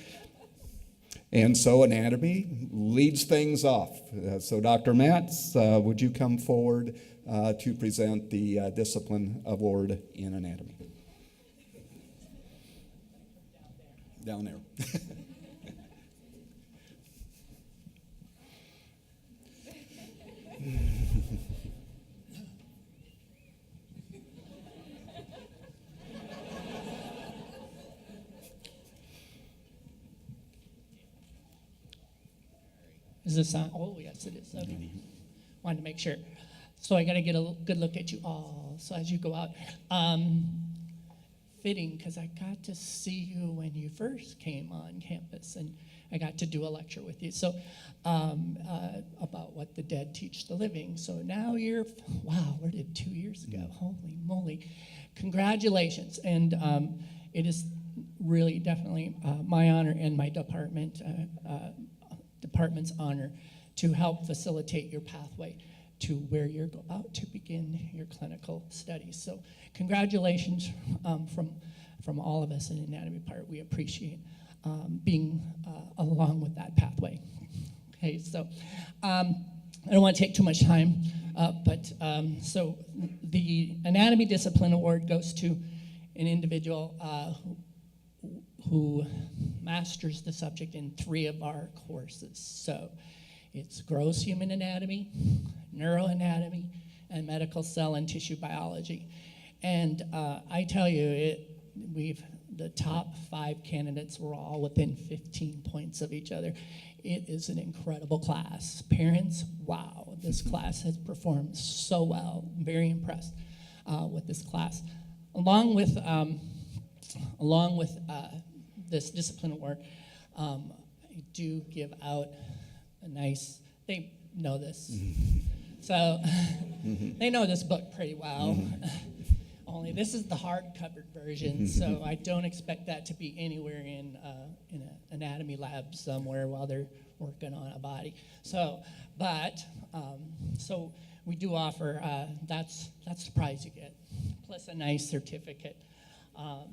And so anatomy leads things off. So Dr. Matz, would you come forward to present the discipline award in anatomy? Down there. Is this on? Oh, yes, it is. Okay. Wanted to make sure. So I got to get a good look at you all. So as you go out, fitting, because I got to see you when you first came on campus, and I got to do a lecture with you. So about what the dead teach the living. So now you're, wow, where did 2 years ago? Holy moly. Congratulations. And it is really definitely my honor and my department's honor to help facilitate your pathway to where you're about to begin your clinical studies. So congratulations from all of us in the anatomy part. We appreciate being along with that pathway. Okay, so I don't want to take too much time, but so the Anatomy Discipline Award goes to an individual who masters the subject in 3 of our courses. So it's gross human anatomy, neuroanatomy, and medical cell and tissue biology. And I tell you, the top 5 candidates were all within 15 points of each other. It is an incredible class. Parents, wow, this class has performed so well. I'm very impressed with this class. Along with this discipline award, I do give out a nice, they know this. So they know this book pretty well. Only this is the hard-covered version, so I don't expect that to be anywhere in an anatomy lab somewhere while they're working on a body. So, so we do offer, that's the prize you get, plus a nice certificate.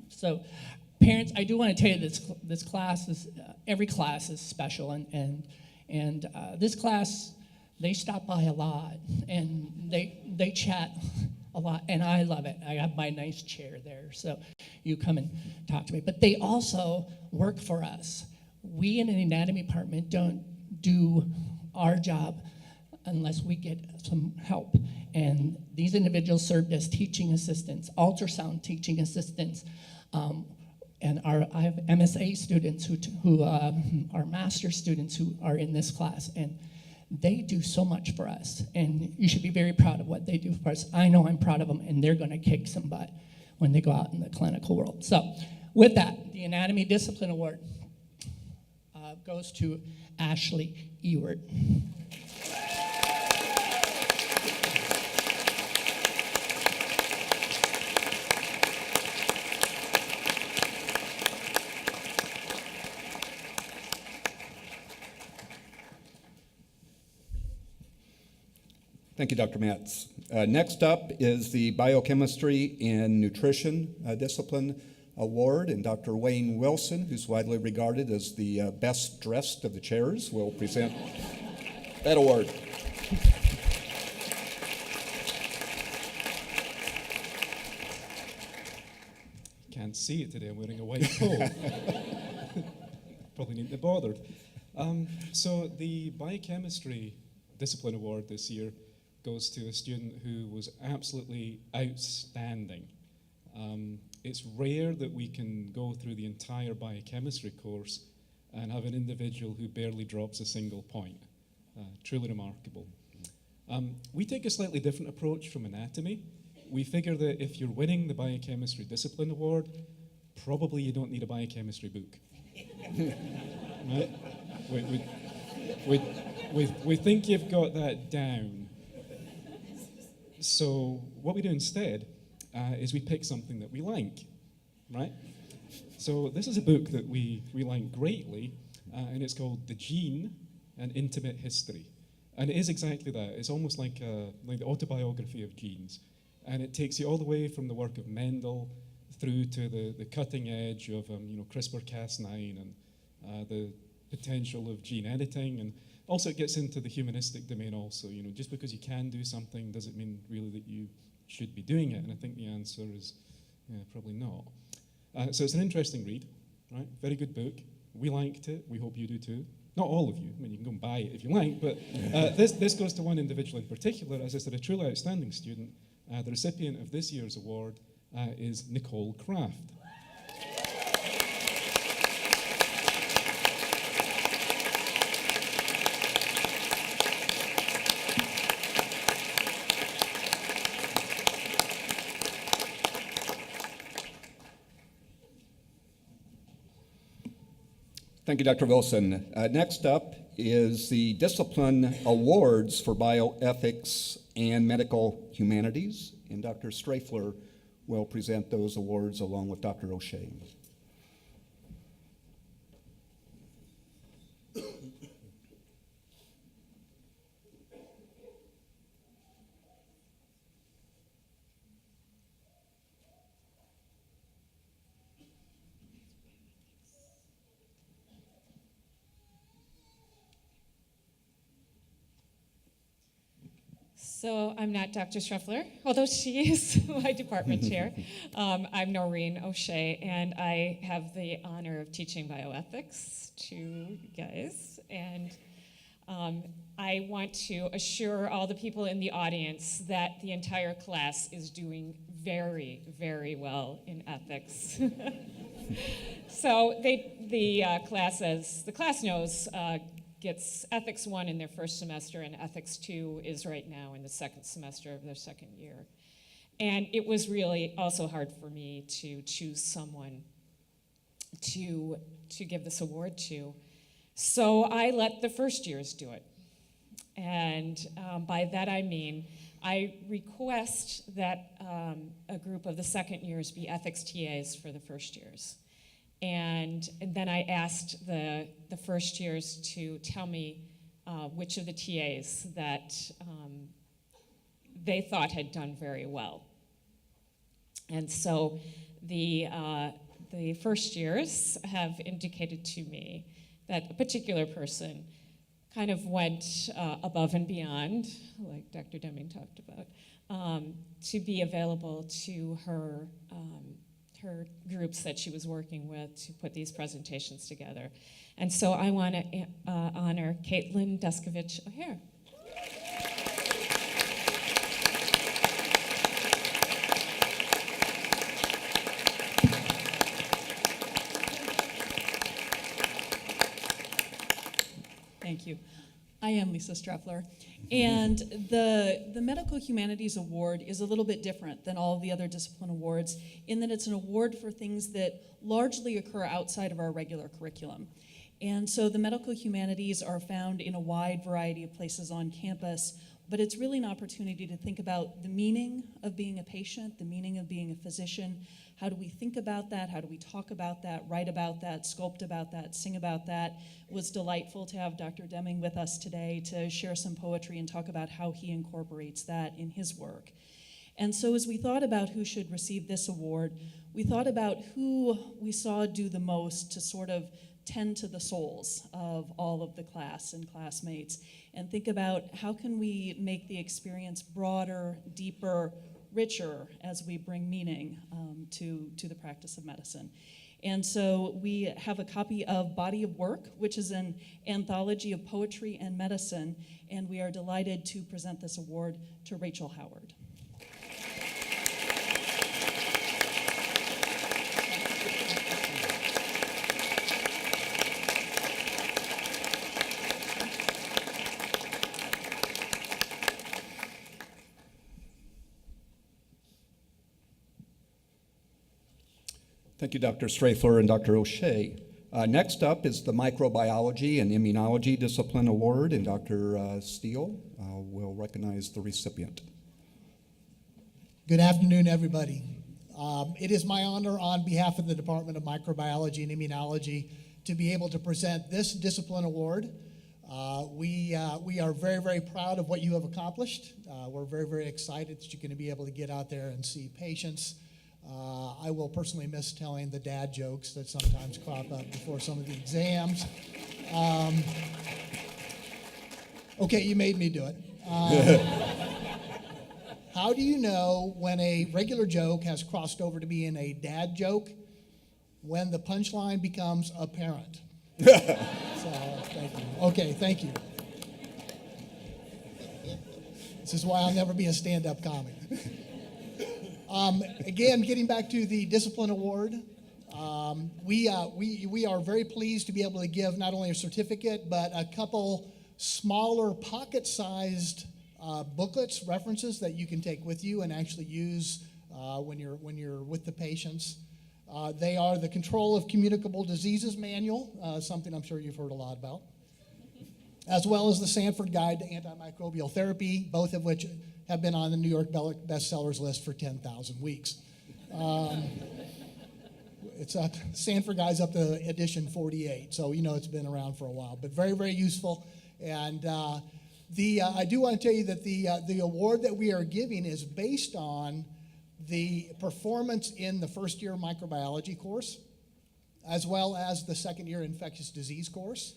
So parents, I do want to tell you this class is, every class is special, and this class, they stop by a lot, and they chat a lot, and I love it. I have my nice chair there, so you come and talk to me. But they also work for us. We in the anatomy department don't do our job unless we get some help. And these individuals served as teaching assistants, ultrasound teaching assistants, and I have MSA students who are master students who are in this class, and they do so much for us, and you should be very proud of what they do for us. I know I'm proud of them, and they're going to kick some butt when they go out in the clinical world. So with that, the Anatomy Discipline Award goes to Ashley Ewert. Thank you, Dr. Metz. Next up is the Biochemistry and Nutrition Discipline Award, and Dr. Wayne Wilson, who's widely regarded as the best dressed of the chairs, will present that award. Can't see it today, I'm wearing a white coat. Probably needn't be bothered. So the Biochemistry Discipline Award this year goes to a student who was absolutely outstanding. It's rare that we can go through the entire biochemistry course and have an individual who barely drops a single point. Truly remarkable. We take a slightly different approach from anatomy. We figure that if you're winning the Biochemistry Discipline Award, probably you don't need a biochemistry book. Right? We think you've got that down. So what we do instead is we pick something that we like, right? So this is a book that we like greatly, and it's called The Gene, An Intimate History. And it is exactly that. It's almost like the autobiography of genes. And it takes you all the way from the work of Mendel through to the cutting edge of CRISPR-Cas9 and the potential of gene editing. And also it gets into the humanistic domain also. Just because you can do something doesn't mean really that you should be doing it. And I think the answer is probably not. So it's an interesting read, right? Very good book. We liked it. We hope you do too. Not all of you. I mean, you can go and buy it if you like. But this goes to one individual in particular. As I said, a truly outstanding student. The recipient of this year's award is Nicole Kraft. Thank you, Dr. Wilson. Next up is the Discipline Awards for Bioethics and Medical Humanities, and Dr. Strafler will present those awards along with Dr. O'Shea. So I'm not Dr. Streffler, although she is my department chair. I'm Noreen O'Shea, and I have the honor of teaching bioethics to you guys. And I want to assure all the people in the audience that the entire class is doing very, very well in ethics. So the class, as the class knows, gets Ethics 1 in their first semester, and Ethics 2 is right now in the second semester of their second year. And it was really also hard for me to choose someone to give this award to. So I let the first years do it. And by that I mean, I request that a group of the second years be ethics TAs for the first years. And then I asked the first years to tell me which of the TAs that they thought had done very well. And so the first years have indicated to me that a particular person kind of went above and beyond, like Dr. Deming talked about, to be available to her her groups that she was working with to put these presentations together. And so I want to honor Caitlin Deskovich O'Hare. Thank you. I am Lisa Streffler. And the Medical Humanities Award is a little bit different than all of the other discipline awards in that it's an award for things that largely occur outside of our regular curriculum. And so the medical humanities are found in a wide variety of places on campus, but it's really an opportunity to think about the meaning of being a patient, the meaning of being a physician. How do we think about that? How do we talk about that, write about that, sculpt about that, sing about that? It was delightful to have Dr. Deming with us today to share some poetry and talk about how he incorporates that in his work. And so as we thought about who should receive this award, we thought about who we saw do the most to sort of tend to the souls of all of the class and classmates and think about how can we make the experience broader, deeper, richer as we bring meaning to the practice of medicine. And so we have a copy of Body of Work, which is an anthology of poetry and medicine, and we are delighted to present this award to Rachel Howard. Thank you, Dr. Streffler and Dr. O'Shea. Next up is the Microbiology and Immunology Discipline Award, and Dr. Steele will recognize the recipient. Good afternoon, everybody. It is my honor on behalf of the Department of Microbiology and Immunology to be able to present this discipline award. We are very, very proud of what you have accomplished. We're very, very excited that you're going to be able to get out there and see patients. I will personally miss telling the dad jokes that sometimes crop up before some of the exams. Okay, you made me do it. How do you know when a regular joke has crossed over to being a dad joke? When the punchline becomes apparent. So, thank you. Okay, thank you. This is why I'll never be a stand-up comic. Again, getting back to the Discipline Award, we are very pleased to be able to give not only a certificate, but a couple smaller pocket-sized booklets, references that you can take with you and actually use when you're with the patients. They are the Control of Communicable Diseases Manual, something I'm sure you've heard a lot about, as well as the Sanford Guide to Antimicrobial Therapy, both of which have been on the New York bestsellers list for 10,000 weeks. It's Sanford Guide's up to edition 48, so you know it's been around for a while, but very, very useful. And I do want to tell you that the award that we are giving is based on the performance in the first year microbiology course, as well as the second year infectious disease course.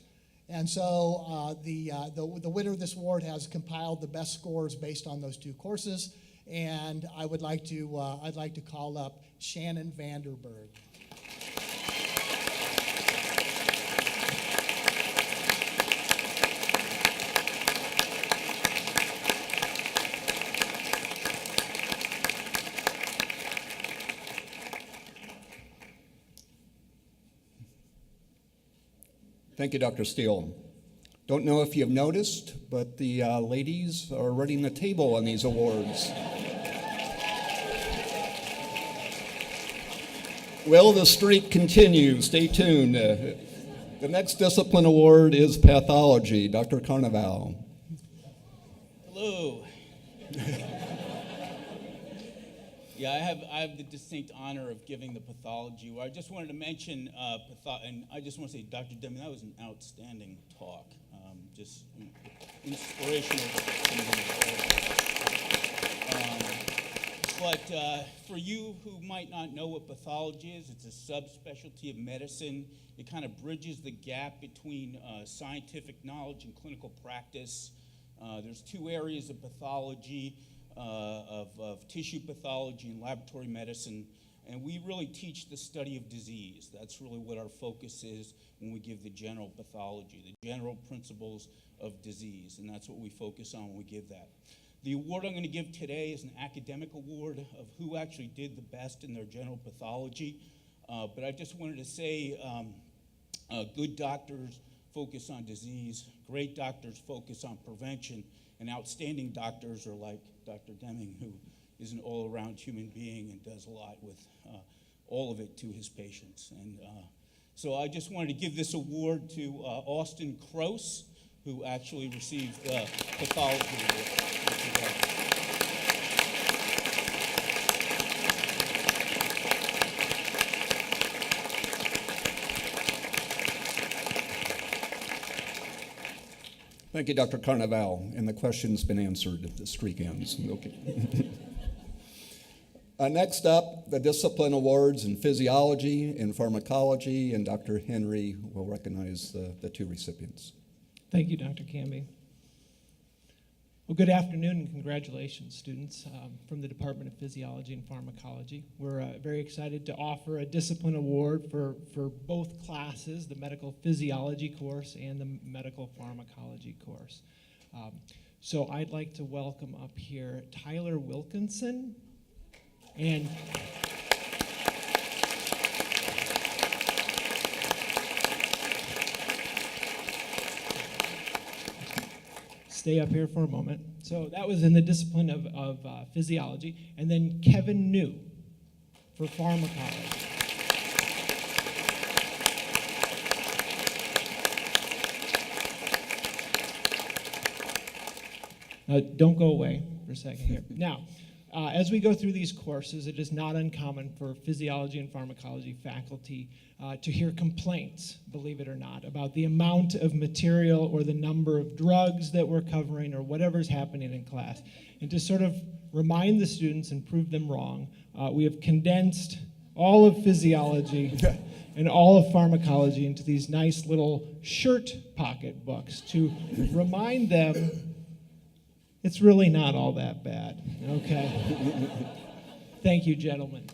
And so the winner of this award has compiled the best scores based on those two courses. And I'd like to call up Shannon Vanderberg. Thank you, Dr. Steele. Don't know if you've noticed, but the ladies are running the table on these awards. Will the streak continue? Stay tuned. The next discipline award is pathology. Dr. Carnival. Hello. Yeah, I have the distinct honor of giving the pathology. I just wanted to mention, and I just want to say, Dr. Deming, that was an outstanding talk. Just inspirational. But for you who might not know what pathology is, it's a subspecialty of medicine. It kind of bridges the gap between scientific knowledge and clinical practice. There's two areas of pathology, of tissue pathology and laboratory medicine. And we really teach the study of disease. That's really what our focus is when we give the general pathology, the general principles of disease. And that's what we focus on when we give that. The award I'm going to give today is an academic award of who actually did the best in their general pathology. But I just wanted to say good doctors focus on disease, great doctors focus on prevention, and outstanding doctors are like Dr. Deming, who is an all-around human being and does a lot with all of it to his patients. And so I just wanted to give this award to Austin Kroos, who actually received the pathology award. Thank you, Dr. Carnaval. And the question's been answered. The streak ends. Okay. Next up, the discipline awards in physiology and pharmacology, and Dr. Henry will recognize the two recipients. Thank you, Dr. Camby. Well, good afternoon and congratulations, students from the Department of Physiology and Pharmacology. We're very excited to offer a discipline award for both classes, the medical physiology course and the medical pharmacology course. So I'd like to welcome up here Tyler Wilkinson and stay up here for a moment. So that was in the discipline of physiology. And then Kevin New for pharmacology. Don't go away for a second here. Now, as we go through these courses, it is not uncommon for physiology and pharmacology faculty to hear complaints, believe it or not, about the amount of material or the number of drugs that we're covering or whatever's happening in class. And to sort of remind the students and prove them wrong, we have condensed all of physiology and all of pharmacology into these nice little shirt pocket books to remind them it's really not all that bad, okay? Thank you, gentlemen.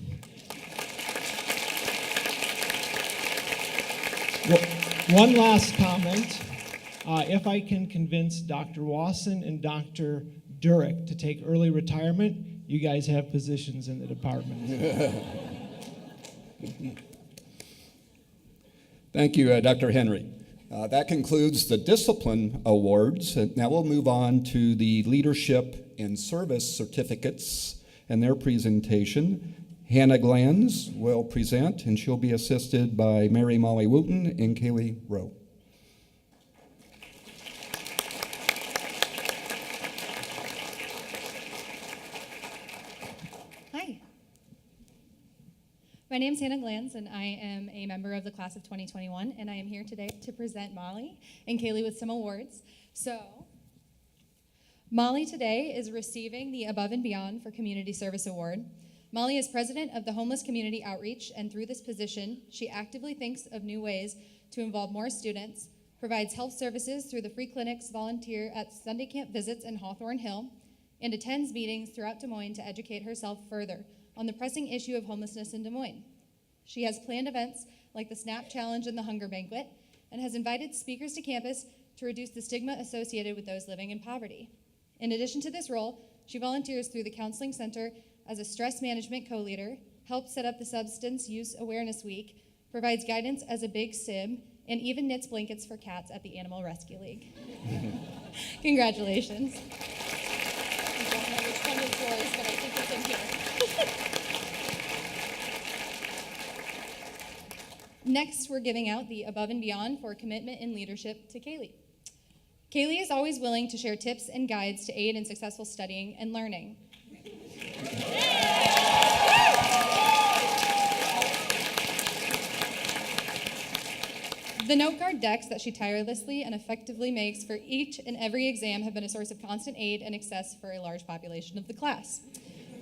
Well, one last comment. If I can convince Dr. Wasson and Dr. Durick to take early retirement, you guys have positions in the department. Thank you, Dr. Henry. That concludes the discipline awards. Now we'll move on to the leadership and service certificates and their presentation. Hannah Glanz will present, and she'll be assisted by Mary Molly Wooten and Kaylee Rowe. Hi. My name is Hannah Glanz, and I am a member of the class of 2021, and I am here today to present Molly and Kaylee with some awards. So, Molly today is receiving the Above and Beyond for Community Service Award. Molly is president of the Homeless Community Outreach, and through this position, she actively thinks of new ways to involve more students, provides health services through the free clinics, volunteer at Sunday camp visits in Hawthorne Hill, and attends meetings throughout Des Moines to educate herself further on the pressing issue of homelessness in Des Moines. She has planned events like the SNAP Challenge and the Hunger Banquet, and has invited speakers to campus to reduce the stigma associated with those living in poverty. In addition to this role, she volunteers through the Counseling Center as a stress management co-leader, helps set up the Substance Use Awareness Week, provides guidance as a big sib, and even knits blankets for cats at the Animal Rescue League. Congratulations. I don't know which one is yours, but I think it's in here. Next, we're giving out the Above and Beyond for Commitment and Leadership to Kaylee. Kaylee is always willing to share tips and guides to aid in successful studying and learning. The note card decks that she tirelessly and effectively makes for each and every exam have been a source of constant aid and access for a large population of the class.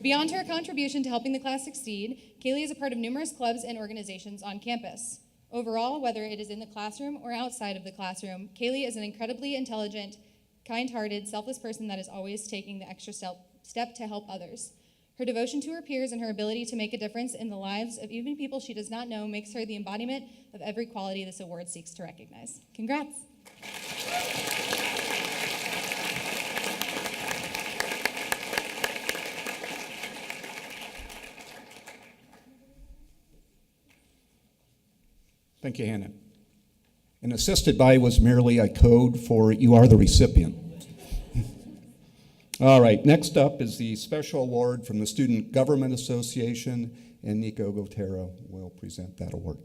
Beyond her contribution to helping the class succeed, Kaylee is a part of numerous clubs and organizations on campus. Overall, whether it is in the classroom or outside of the classroom, Kaylee is an incredibly intelligent, kind-hearted, selfless person that is always taking the extra step to help others. Her devotion to her peers and her ability to make a difference in the lives of even people she does not know makes her the embodiment of every quality this award seeks to recognize. Congrats. Thank you, Hannah. And assisted by was merely a code for you are the recipient. All right, next up is the special award from the Student Government Association, and Nico Gotero will present that award.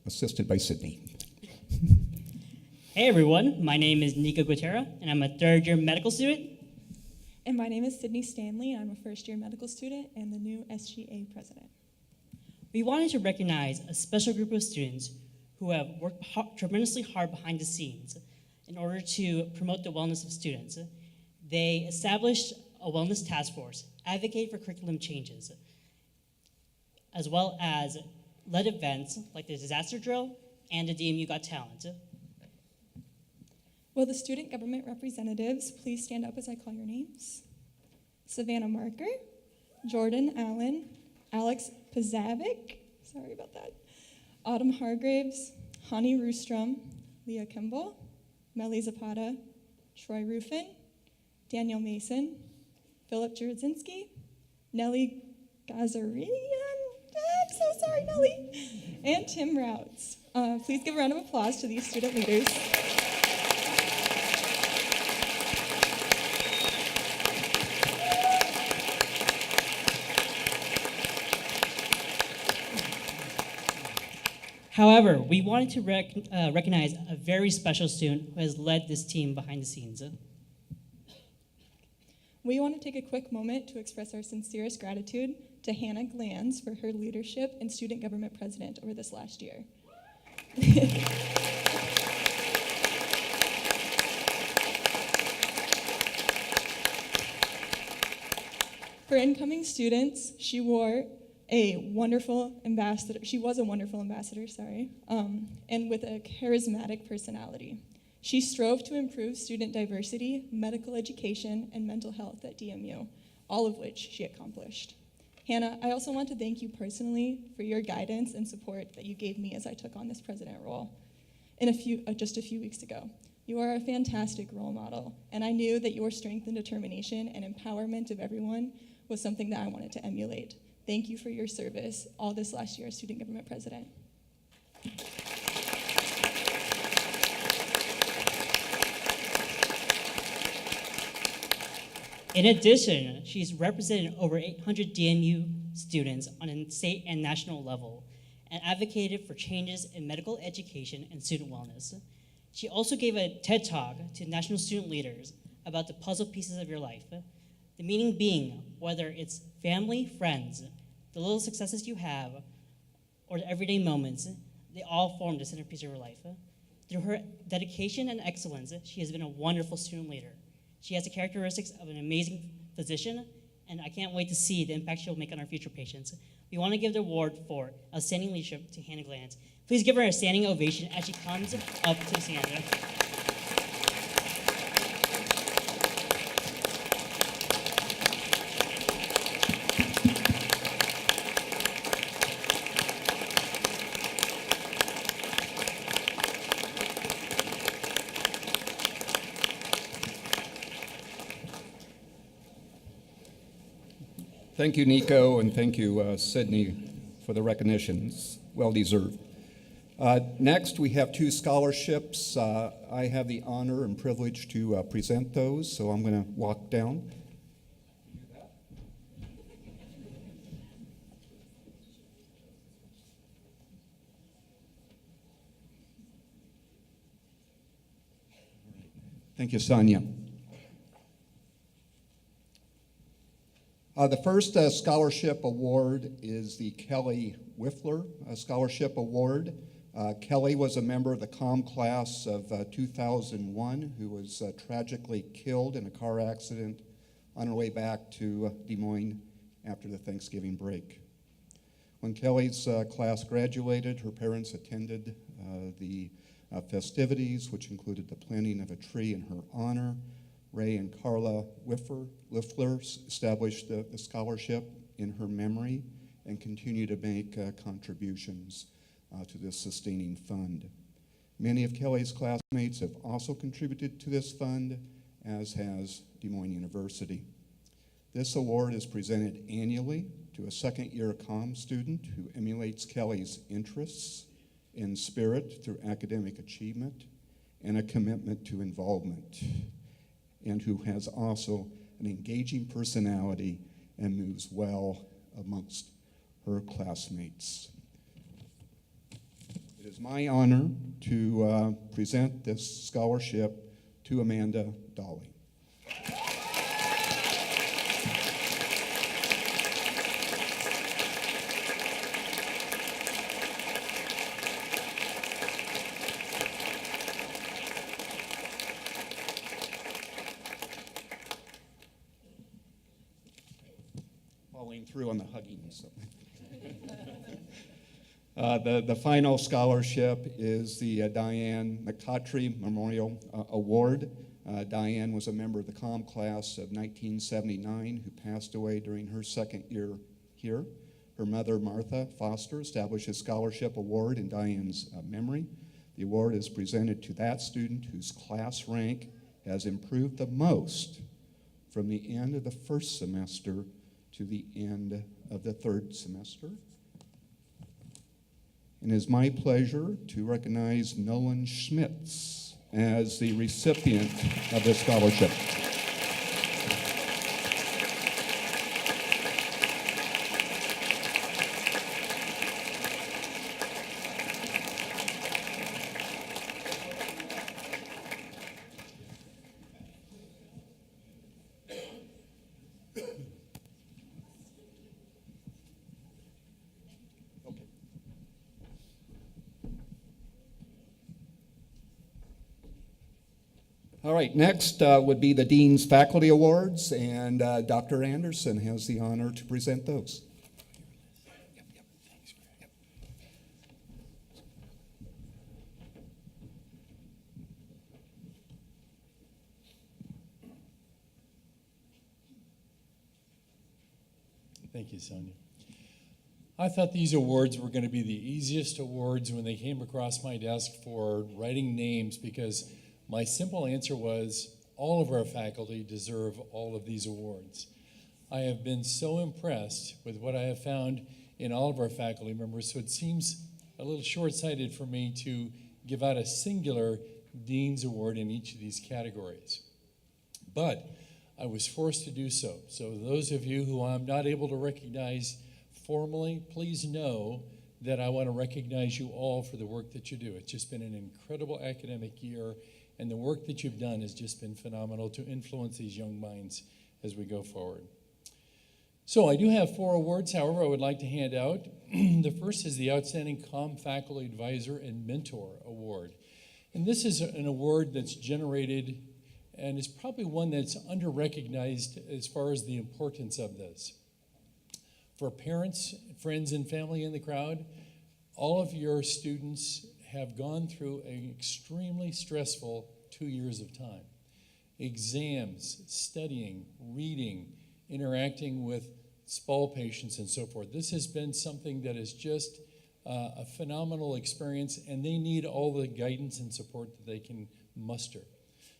Assisted by Sydney. Hey everyone, my name is Nico Gutera, and I'm a third-year medical student. And my name is Sydney Stanley. I'm a first-year medical student and the new SGA president. We wanted to recognize a special group of students who have worked tremendously hard behind the scenes in order to promote the wellness of students. They established a wellness task force, advocated for curriculum changes, as well as led events like the disaster drill and the DMU Got Talent. Will the student government representatives please stand up as I call your names? Savannah Marker, Jordan Allen, Alex Pazavic, sorry about that, Autumn Hargraves, Hani Roostrom, Leah Kimball, Melly Zapata, Troy Ruffin, Daniel Mason, Philip Jerodzinski, Nellie Gazarian, I'm so sorry, Nellie, and Tim Routs. Please give a round of applause to these student leaders. However, we wanted to recognize a very special student who has led this team behind the scenes. We want to take a quick moment to express our sincerest gratitude to Hannah Glanz for her leadership and student government president over this last year. For incoming students, she was a wonderful ambassador, and with a charismatic personality. She strove to improve student diversity, medical education, and mental health at DMU, all of which she accomplished. Hannah, I also want to thank you personally for your guidance and support that you gave me as I took on this president role just a few weeks ago. You are a fantastic role model, and I knew that your strength and determination and empowerment of everyone was something that I wanted to emulate. Thank you for your service all this last year as student government president. In addition, she's represented over 800 DMU students on a state and national level and advocated for changes in medical education and student wellness. She also gave a TED Talk to national student leaders about the puzzle pieces of your life, the meaning being whether it's family, friends, the little successes you have, or the everyday moments, they all form the centerpiece of your life. Through her dedication and excellence, she has been a wonderful student leader. She has the characteristics of an amazing physician, and I can't wait to see the impact she'll make on our future patients. We want to give the award for outstanding leadership to Hannah Glanz. Please give her a standing ovation as she comes up to the stand. Thank you, Nico, and thank you, Sydney, for the recognitions. Well deserved. Next, we have two scholarships. I have the honor and privilege to present those, so I'm going to walk down. Thank you, Sonia. The first scholarship award is the Kelly Wiffler Scholarship Award. Kelly was a member of the Comm class of 2001 who was tragically killed in a car accident on her way back to Des Moines after the Thanksgiving break. When Kelly's class graduated, her parents attended the festivities, which included the planting of a tree in her honor. Ray and Carla Liffler established the scholarship in her memory and continue to make contributions to this sustaining fund. Many of Kelly's classmates have also contributed to this fund, as has Des Moines University. This award is presented annually to a second-year Comm student who emulates Kelly's interests and spirit through academic achievement and a commitment to involvement, and who has also an engaging personality and moves well amongst her classmates. It is my honor to present this scholarship to Amanda Dolly. Following through on the hugging. So. The final scholarship is the Diane McCautry Memorial Award. Diane was a member of the Comm class of 1979 who passed away during her second year here. Her mother, Martha Foster, established a scholarship award in Diane's memory. The award is presented to that student whose class rank has improved the most from the end of the first semester to the end of the third semester. And it is my pleasure to recognize Nolan Schmitz as the recipient of this scholarship. All right, next would be the Dean's Faculty Awards, and Dr. Anderson has the honor to present those. Thank you, Sonia. I thought these awards were going to be the easiest awards when they came across my desk for writing names, because my simple answer was all of our faculty deserve all of these awards. I have been so impressed with what I have found in all of our faculty members, so it seems a little short-sighted for me to give out a singular Dean's Award in each of these categories. But I was forced to do so. So those of you who I'm not able to recognize formally, please know that I want to recognize you all for the work that you do. It's just been an incredible academic year, and the work that you've done has just been phenomenal to influence these young minds as we go forward. So I do have 4 awards, however, I would like to hand out. The first is the Outstanding Comm Faculty Advisor and Mentor Award. And this is an award that's generated and is probably one that's under-recognized as far as the importance of this. For parents, friends, and family in the crowd, all of your students have gone through an extremely stressful 2 years of time. Exams, studying, reading, interacting with SPAL patients and so forth. This has been something that is just a phenomenal experience, and they need all the guidance and support that they can muster.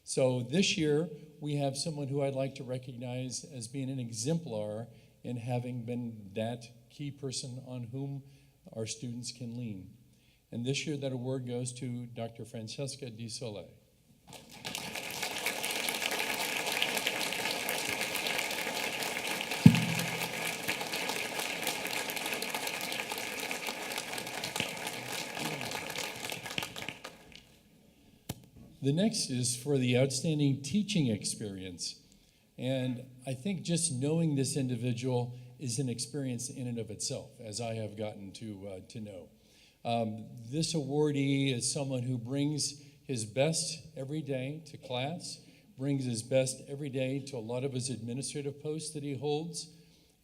So this year, we have someone who I'd like to recognize as being an exemplar in having been that key person on whom our students can lean. And this year, that award goes to Dr. Francesca Di Sole. The next is for the outstanding teaching experience. And I think just knowing this individual is an experience in and of itself, as I have gotten to know. This awardee is someone who brings his best every day to class, brings his best every day to a lot of his administrative posts that he holds.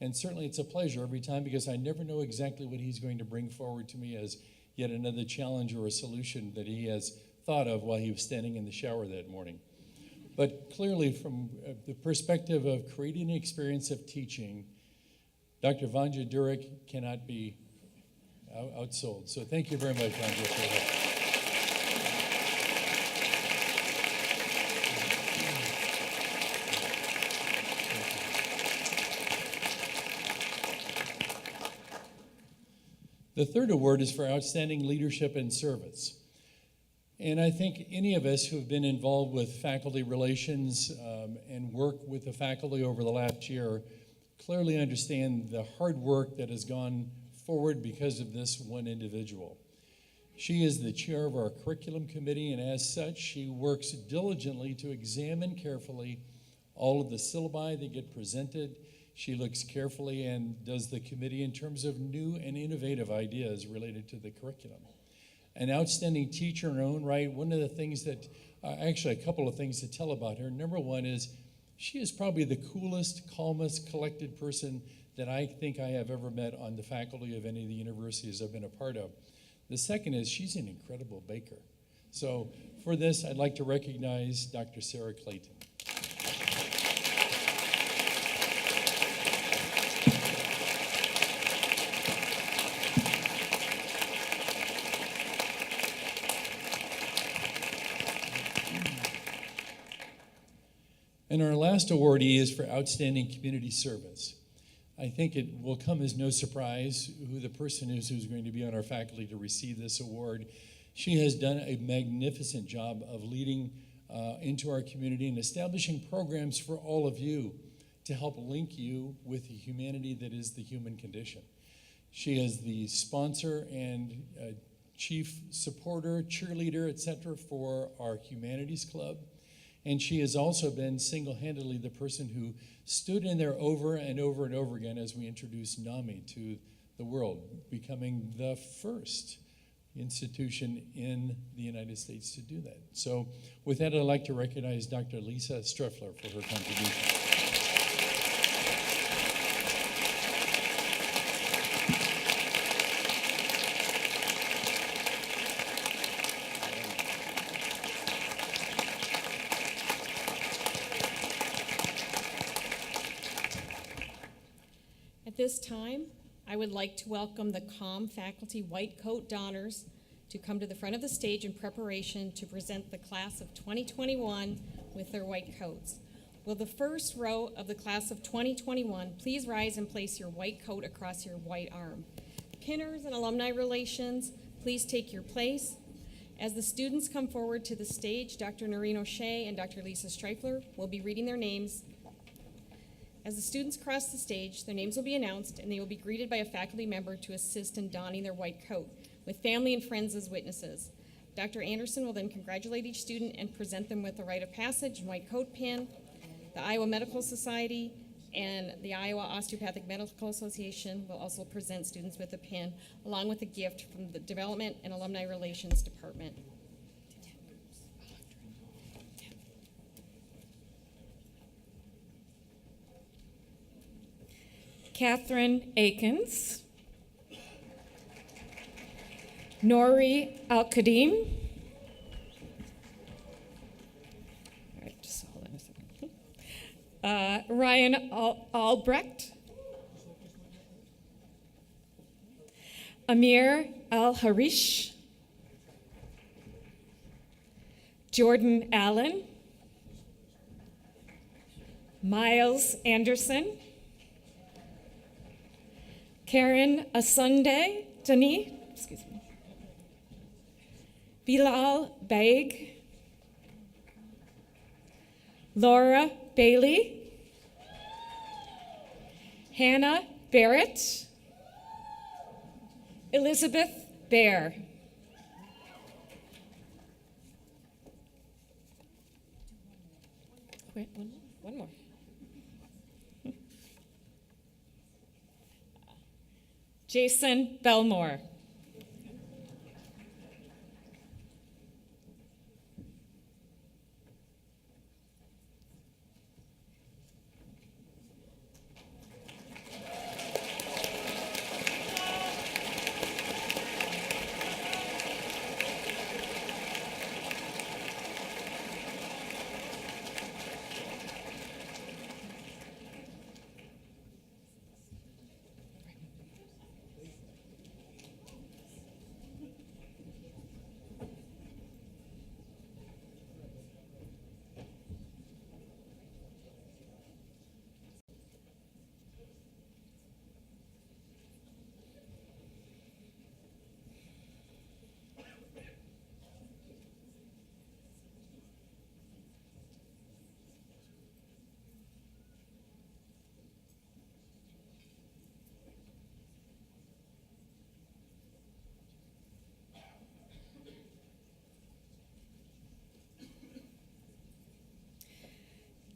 And certainly it's a pleasure every time because I never know exactly what he's going to bring forward to me as yet another challenge or a solution that he has thought of while he was standing in the shower that morning. But clearly from the perspective of creating an experience of teaching, Dr. Vanja Durek cannot be outsold. So thank you very much, Vanja, for that. The third award is for outstanding leadership and service. And I think any of us who have been involved with faculty relations and work with the faculty over the last year clearly understand the hard work that has gone forward because of this one individual. She is the chair of our curriculum committee, and as such, she works diligently to examine carefully all of the syllabi that get presented. She looks carefully and does the committee in terms of new and innovative ideas related to the curriculum. An outstanding teacher in her own right. One of the things that, actually a couple of things to tell about her. Number one is she is probably the coolest, calmest, collected person that I think I have ever met on the faculty of any of the universities I've been a part of. The second is she's an incredible baker. So for this, I'd like to recognize Dr. Sarah Clayton. And our last awardee is for outstanding community service. I think it will come as no surprise who the person is who's going to be on our faculty to receive this award. She has done a magnificent job of leading into our community and establishing programs for all of you to help link you with the humanity that is the human condition. She is the sponsor and chief supporter, cheerleader, etc. for our Humanities Club. And she has also been single-handedly the person who stood in there over and over and over again as we introduced NAMI to the world, becoming the first institution in the United States to do that. So with that, I'd like to recognize Dr. Lisa Streffler for her contribution. At this time, I would like to welcome the Comm faculty white coat donners to come to the front of the stage in preparation to present the class of 2021 with their white coats. Will the first row of the class of 2021 please rise and place your white coat across your white arm? Pinners and alumni relations, please take your place. As the students come forward to the stage, Dr. Noreen O'Shea and Dr. Lisa Streifler will be reading their names. As the students cross the stage, their names will be announced and they will be greeted by a faculty member to assist in donning their white coat, with family and friends as witnesses. Dr. Anderson will then congratulate each student and present them with a Rite of Passage and white coat pin. The Iowa Medical Society and the Iowa Osteopathic Medical Association will also present students with a pin, along with a gift from the Development and Alumni Relations Department. Catherine Akins, Nori Al-Qadim, all right, just hold on a second. Ryan Albrecht, Amir Al-Harish, Jordan Allen, Miles Anderson, Karen Asunde Dani, excuse me, Bilal Baig, Laura Bailey, Hannah Barrett, Elizabeth Bear. Wait, one more. Jason Belmore.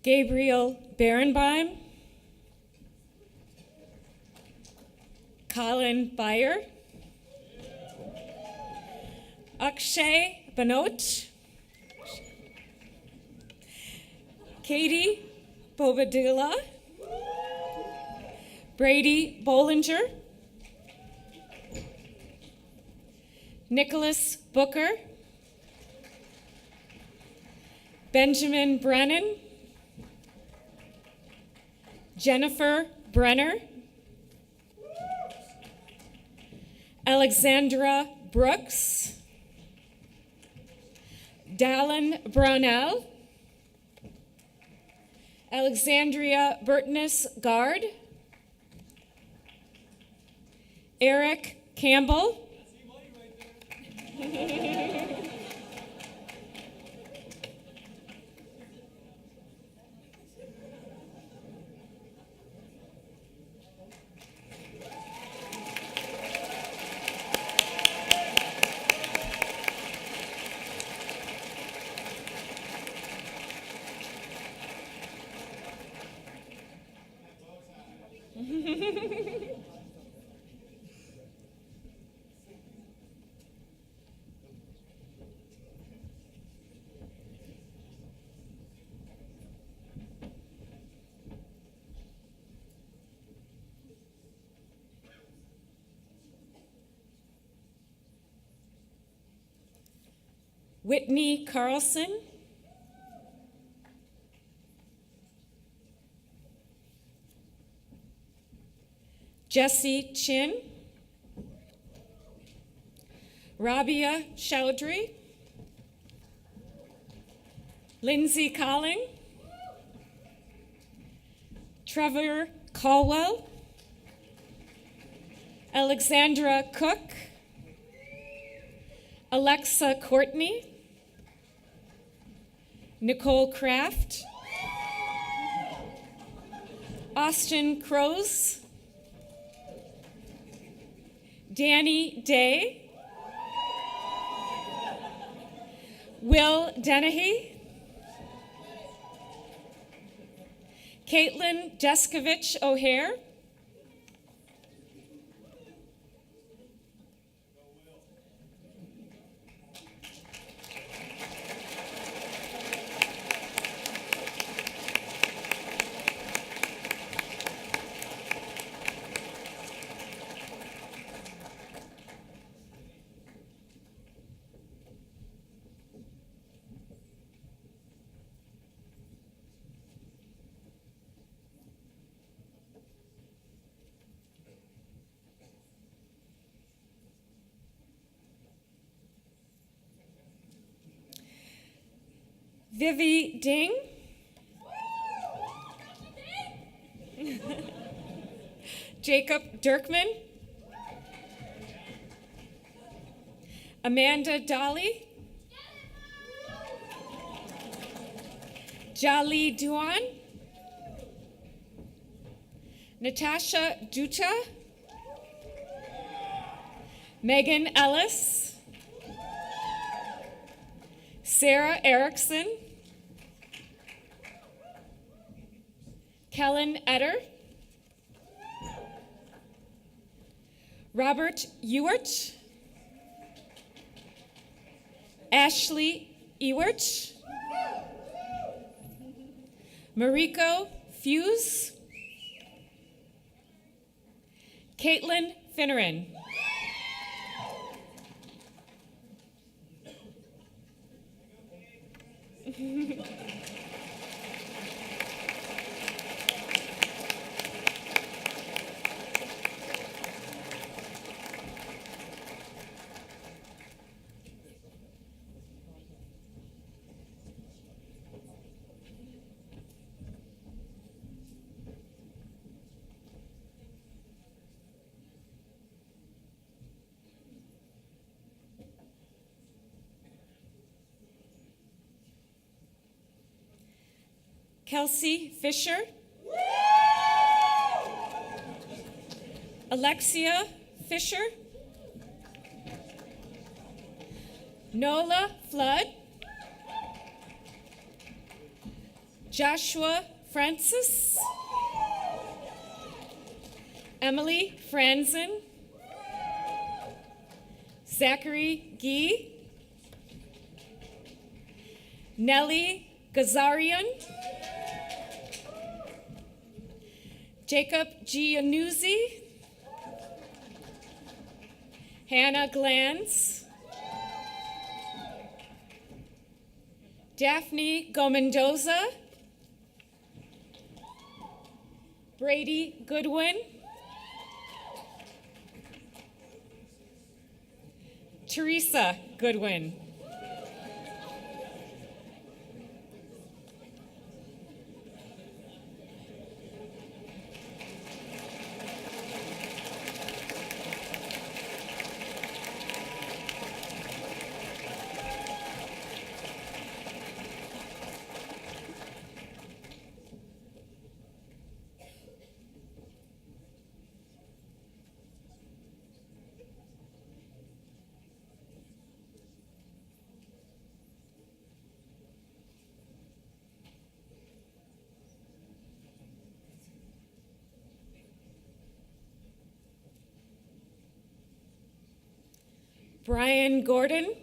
Gabriel Berenbaum, Colin Byer, Akshay Banot, Katie Bobadilla, Brady Bollinger, Nicholas Booker, Benjamin Brennan, Jennifer Brenner, Alexandra Brooks, Dallin Brownell, Alexandria Burtness Guard, Eric Campbell, Whitney Carlson, Jesse Chin, Rabia Chowdhury, Lindsay Colling, Trevor Caldwell, Alexandra Cook, Alexa Courtney, Nicole Kraft, Austin Crows, Danny Day, Will Dennehy, Caitlin Deskovich O'Hare, Vivi Ding, Jacob Dirkman, Amanda Dolly, Jali Duan, Natasha Duta, Megan Ellis, Sarah Erickson, Kellen Etter, Robert Ewart, Ashley Ewart, Mariko Fuse, Caitlin Finneran. Kelsey Fisher, Alexia Fisher, Nola Flood, Joshua Francis, Emily Franzen, Zachary Gee, Nellie Gazarian, Jacob Giannuzzi, Hannah Glanz, Daphne Gomendoza, Brady Goodwin, Teresa Goodwin, Brian Gordon,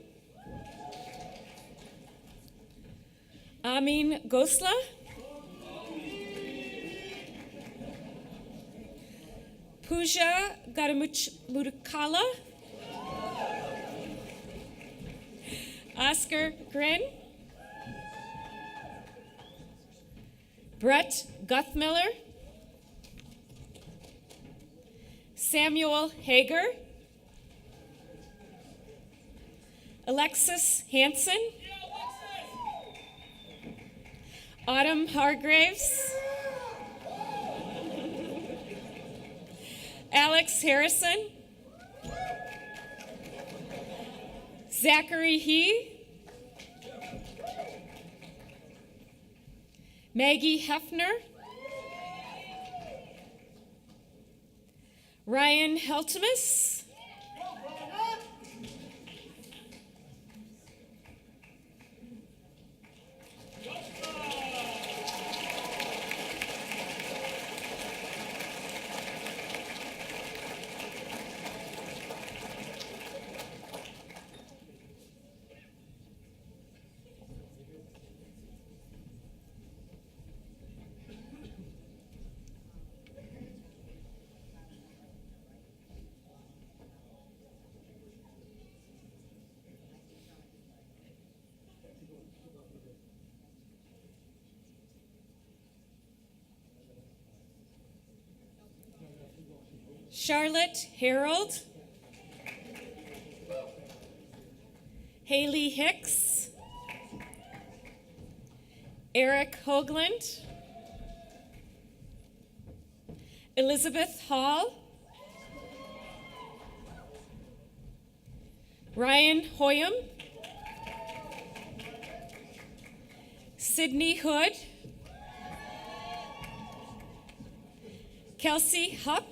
Amin Gosla, Pooja Garamudkala, Oscar Grin, Brett Guthmiller, Samuel Hager, Alexis Hansen, Autumn Hargraves, Alex Harrison, Zachary He, Maggie Hefner, Ryan Heltemus, Charlotte Harold, Haley Hicks, Eric Hoagland, Elizabeth Hall, Ryan Hoyam, Sydney Hood, Kelsey Hupp,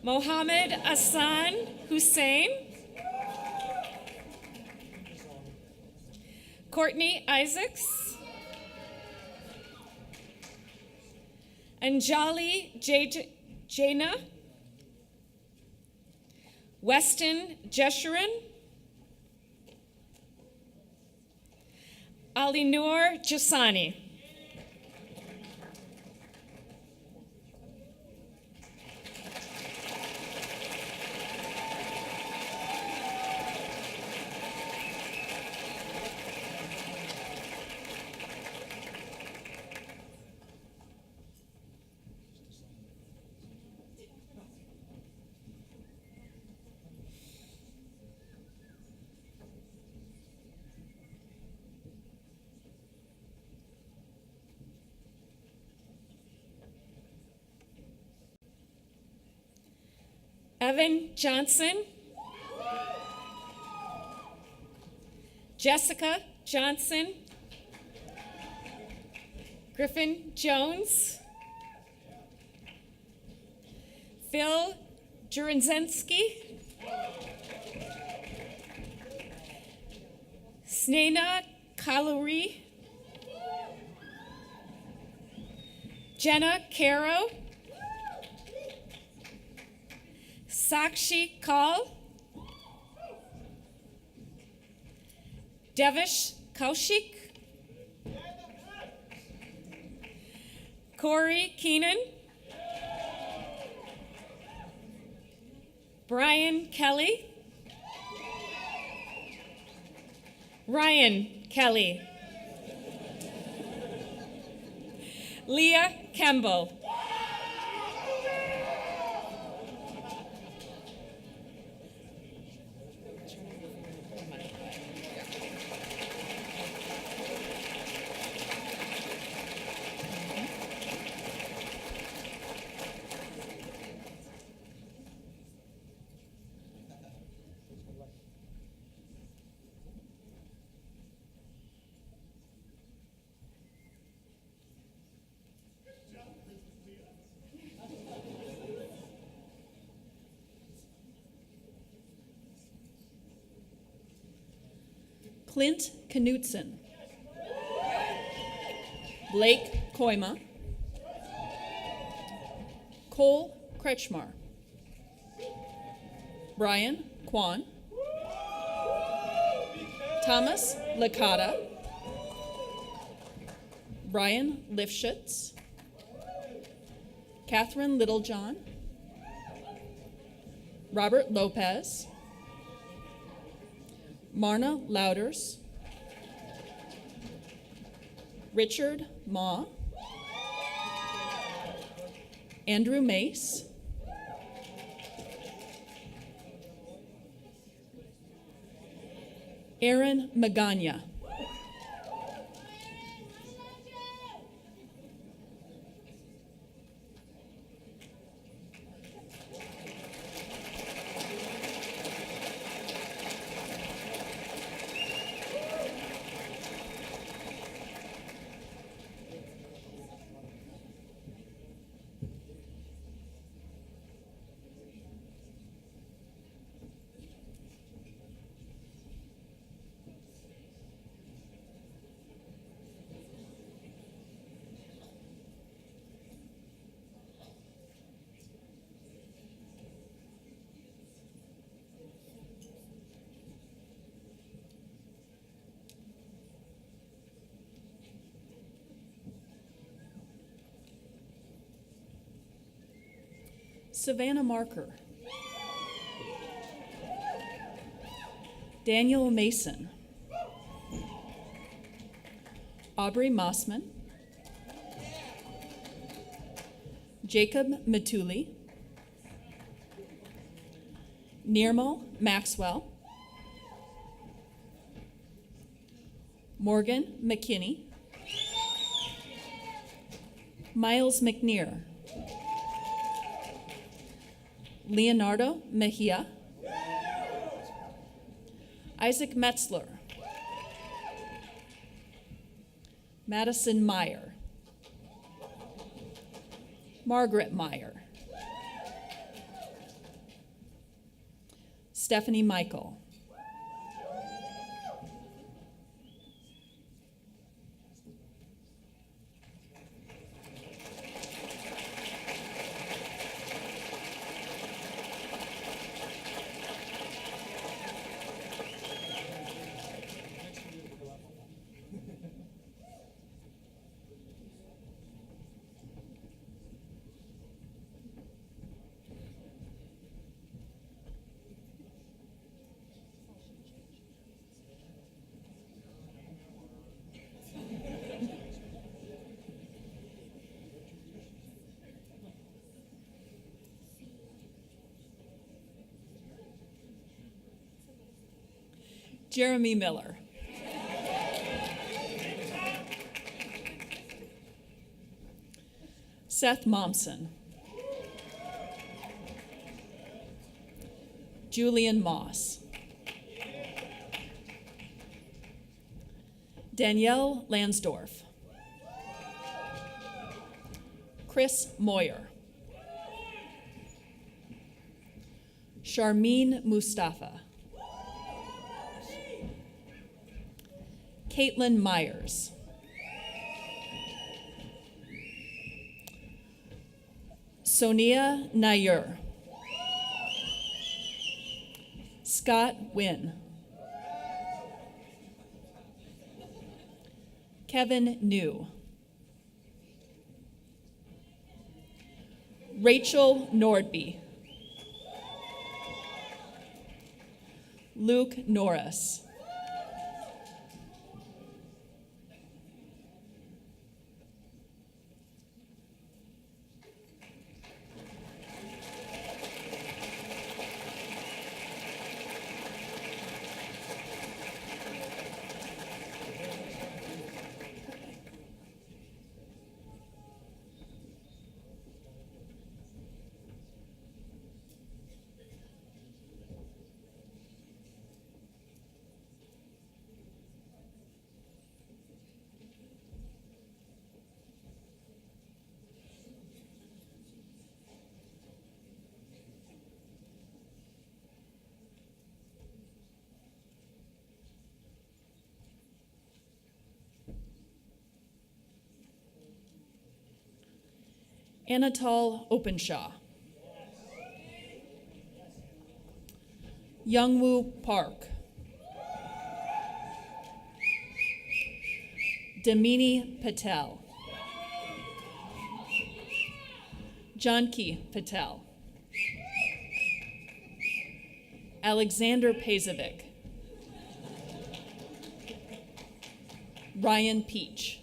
Mohammed Hassan Hussein, Courtney Isaacs, Anjali Jaina, Weston Jeshurin, Ali Noor Jasani. Evan Johnson, Jessica Johnson, Griffin Jones, Phil Jurenczynski, Snena Kaluri, Jenna Caro, Sakshi Kal, Devish Kaushik, Corey Keenan, Brian Kelly, Ryan Kelly, Leah Campbell, Clint Knutson, Blake Koima, Cole Kretschmar, Brian Kwan, Thomas Licata, Brian Lifshitz, Catherine Littlejohn, Robert Lopez, Marna Louders, Richard Ma, Andrew Mace, Aaron Magana, Savannah Marker, Daniel Mason, Aubrey Mossman, Jacob Matuli, Nirmal Maxwell, Morgan McKinney, Miles McNear, Leonardo Mejia, Isaac Metzler, Madison Meyer, Margaret Meyer, Stephanie Michael, Jeremy Miller, Seth Momsen, Julian Moss, Danielle Lansdorf, Chris Moyer, Charmeen Mustafa, Caitlin Myers. Sonia Nair. Scott Wynn. Kevin New. Rachel Nordby. Luke Norris. Anatol Openshaw. Youngwoo Park. Damini Patel. Janki Patel. Alexander Pazovic. Ryan Peach.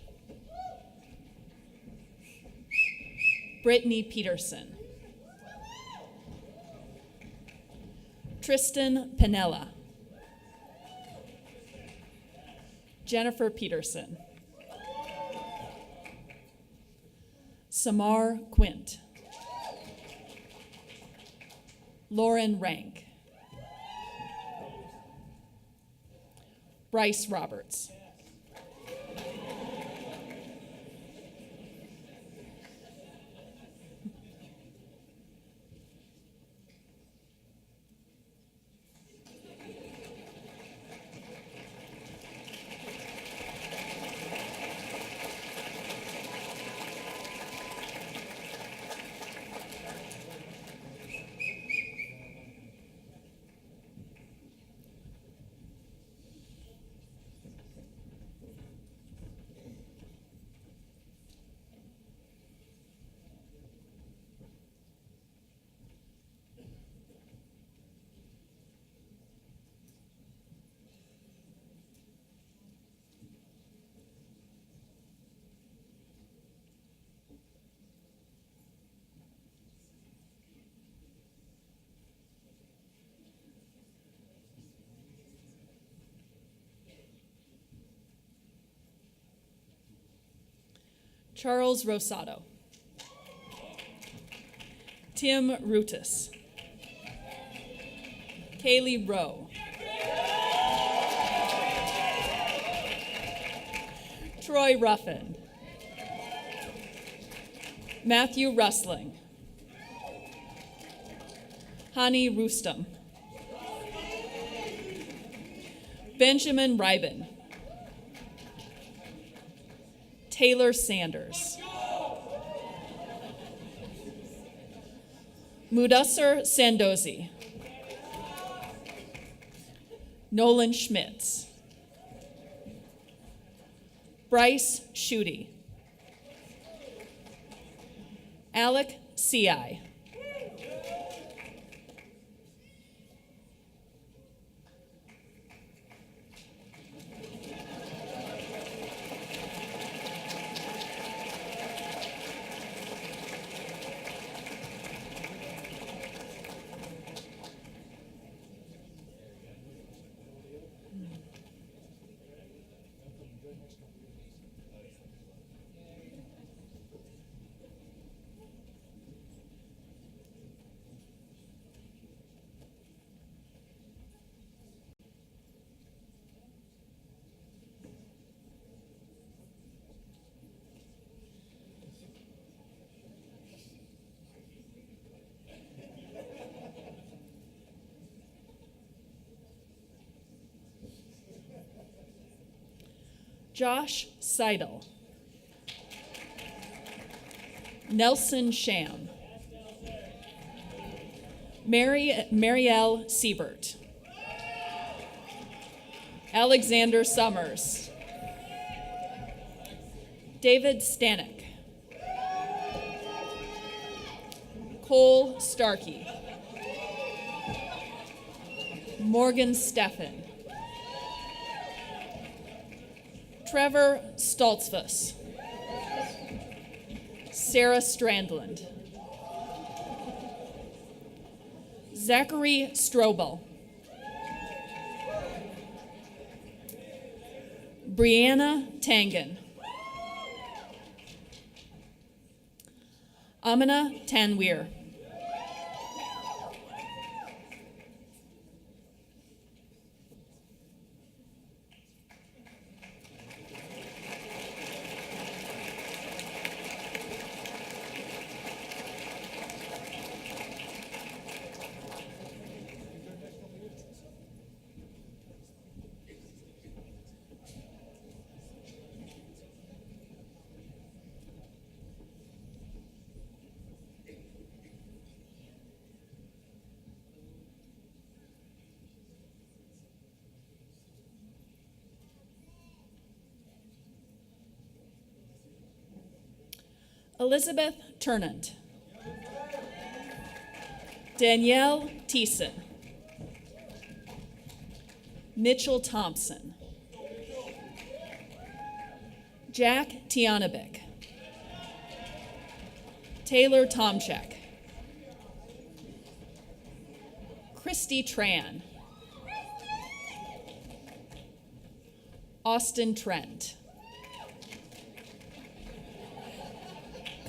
Brittany Peterson. Tristan Pinella. Jennifer Peterson. Samar Quint. Lauren Rank. Bryce Roberts. Charles Rosado. Tim Rutis. Kaylee Rowe. Troy Ruffin. Matthew Rustling. Hani Rustam. Benjamin Rybin. Taylor Sanders. Mudassar Sandozi. Nolan Schmitz. Bryce Schutte. Alec Ci. Josh Seidel. Nelson Sham. Marielle Siebert. Alexander Summers. David Stanek. Cole Starkey. Morgan Steffen. Trevor Stoltzfus. Sarah Strandland. Zachary Strobel. Brianna Tangen. Amina Tanweer. Elizabeth Turnant. Danielle Thiessen. Mitchell Thompson. Jack Tianovic. Taylor Tomchek. Christy Tran. Austin Trent.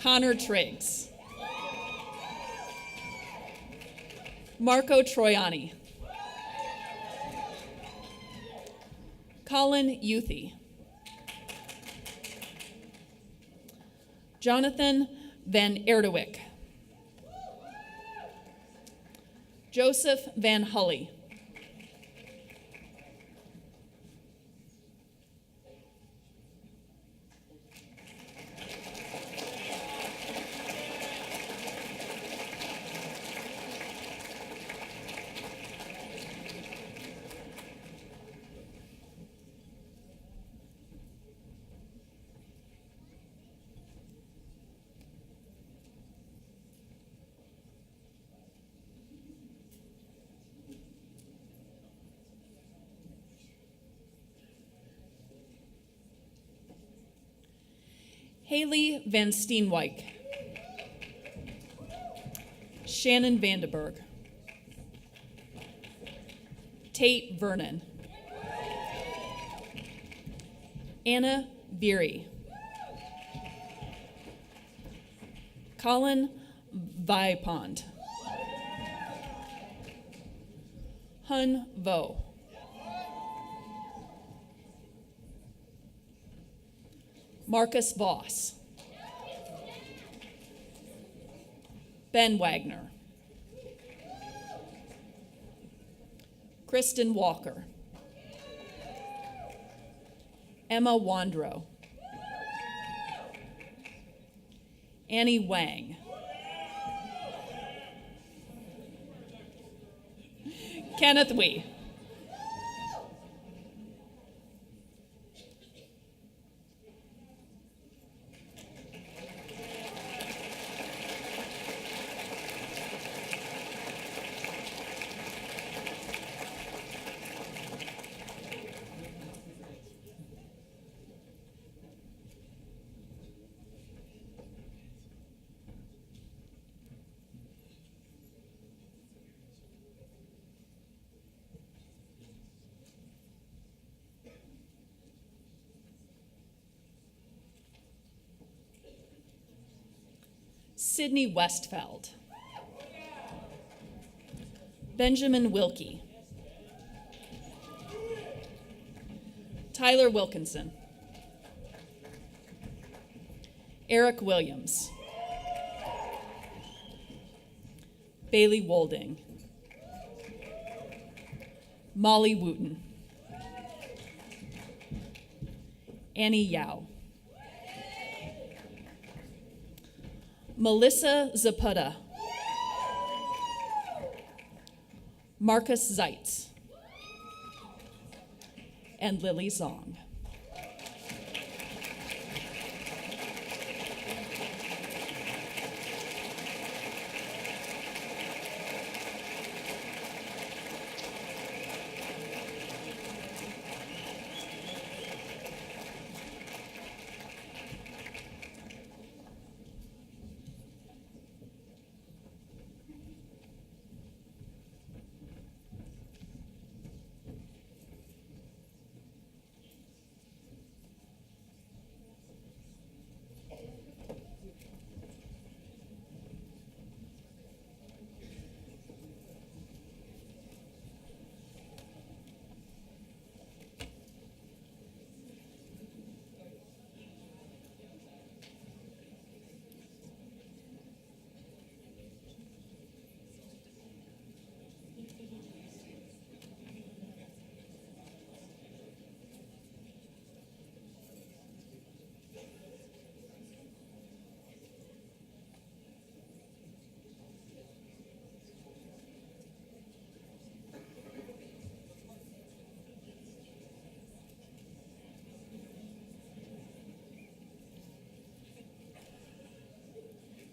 Connor Triggs. Marco Troiani. Colin Youthy. Jonathan Van Erdewick. Joseph Van Hully. Haley Van Steenwyk. Shannon Vandenberg. Tate Vernon. Anna Beery. Colin Vipond. Hun Vo. Marcus Voss. Ben Wagner. Kristen Walker. Emma Wandrow. Annie Wang. Kenneth Wee. Sydney Westfeld. Benjamin Wilkie. Tyler Wilkinson. Eric Williams. Bailey Wolding. Molly Wooten. Annie Yao. Melissa Zapata. Marcus Zeitz. And Lily Zong.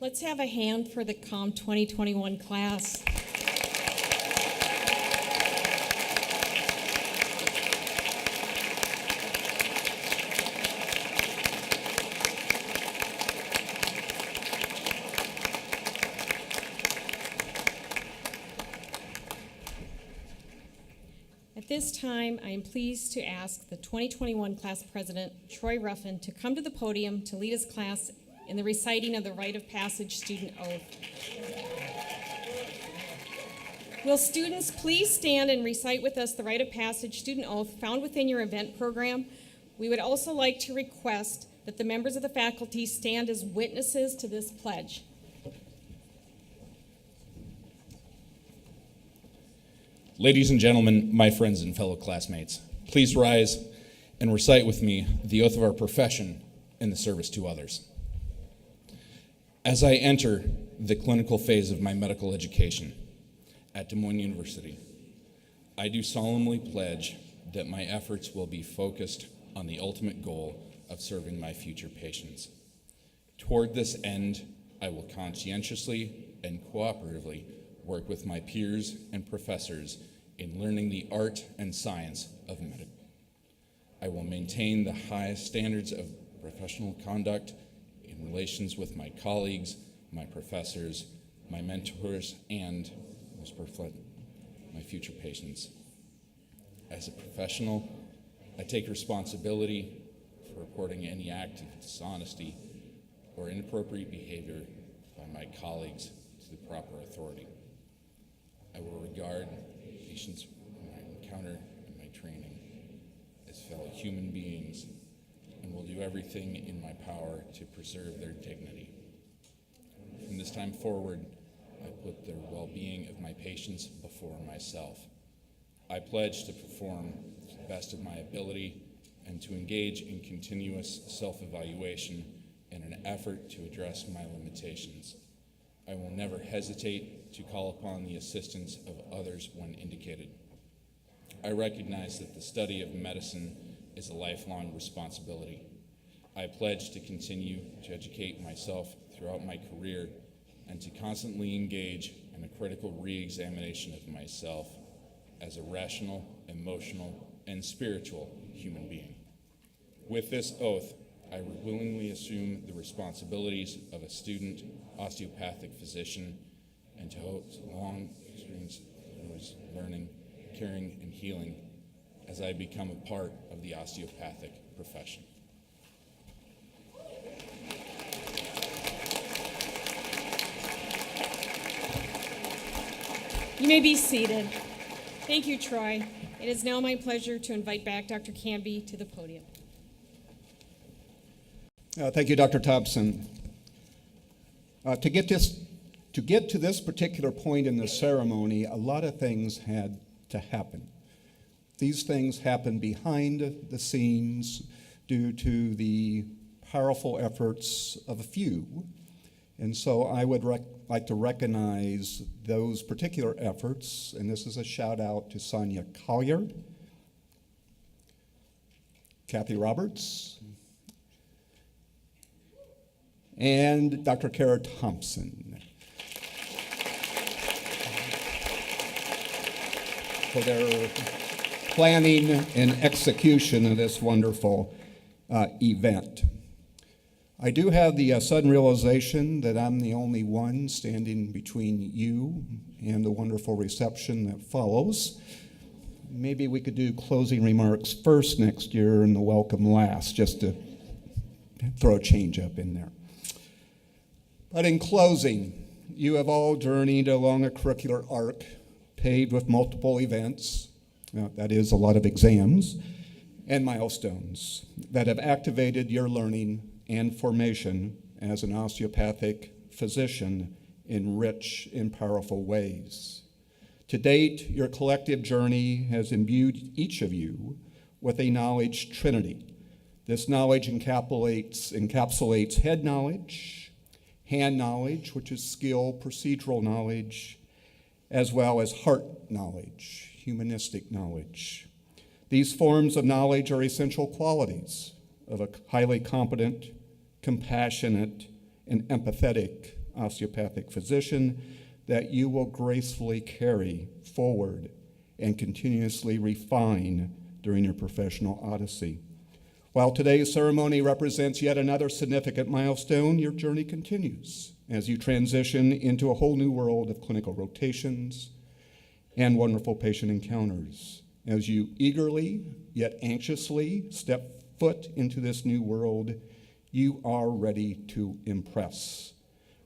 Let's have a hand for the Comm 2021 class. At this time, I am pleased to ask the 2021 class president, Troy Ruffin, to come to the podium to lead his class in the reciting of the Rite of Passage student oath. Will students please stand and recite with us the Rite of Passage student oath found within your event program? We would also like to request that the members of the faculty stand as witnesses to this pledge. Ladies and gentlemen, my friends and fellow classmates, please rise and recite with me the oath of our profession in the service to others. As I enter the clinical phase of my medical education at Des Moines University, I do solemnly pledge that my efforts will be focused on the ultimate goal of serving my future patients. Toward this end, I will conscientiously and cooperatively work with my peers and professors in learning the art and science of medicine. I will maintain the highest standards of professional conduct in relations with my colleagues, my professors, my mentors, and my future patients. As a professional, I take responsibility for reporting any act of dishonesty or inappropriate behavior by my colleagues to the proper authority. I will regard patients whom I encounter in my training as fellow human beings and will do everything in my power to preserve their dignity. From this time forward, I put the well-being of my patients before myself. I pledge to perform to the best of my ability and to engage in continuous self-evaluation in an effort to address my limitations. I will never hesitate to call upon the assistance of others when indicated. I recognize that the study of medicine is a lifelong responsibility. I pledge to continue to educate myself throughout my career and to constantly engage in a critical re-examination of myself as a rational, emotional, and spiritual human being. With this oath, I willingly assume the responsibilities of a student osteopathic physician and to hope long experience learning, caring, and healing as I become a part of the osteopathic profession. You may be seated. Thank you, Troy. It is now my pleasure to invite back Dr. Canby to the podium. Thank you, Dr. Thompson. To get to this particular point in the ceremony, a lot of things had to happen. These things happened behind the scenes due to the powerful efforts of a few. And so I would like to recognize those particular efforts, and this is a shout out to Sonia Collier, Kathy Roberts, and Dr. Kara Thompson for their planning and execution of this wonderful event. I do have the sudden realization that I'm the only one standing between you and the wonderful reception that follows. Maybe we could do closing remarks first next year and the welcome last, just to throw a change up in there. But in closing, you have all journeyed along a curricular arc paved with multiple events, that is a lot of exams, and milestones that have activated your learning and formation as an osteopathic physician in rich and powerful ways. To date, your collective journey has imbued each of you with a knowledge trinity. This knowledge encapsulates head knowledge, hand knowledge, which is skill, procedural knowledge, as well as heart knowledge, humanistic knowledge. These forms of knowledge are essential qualities of a highly competent, compassionate, and empathetic osteopathic physician that you will gracefully carry forward and continuously refine during your professional odyssey. While today's ceremony represents yet another significant milestone, your journey continues as you transition into a whole new world of clinical rotations and wonderful patient encounters. As you eagerly yet anxiously step foot into this new world, you are ready to impress.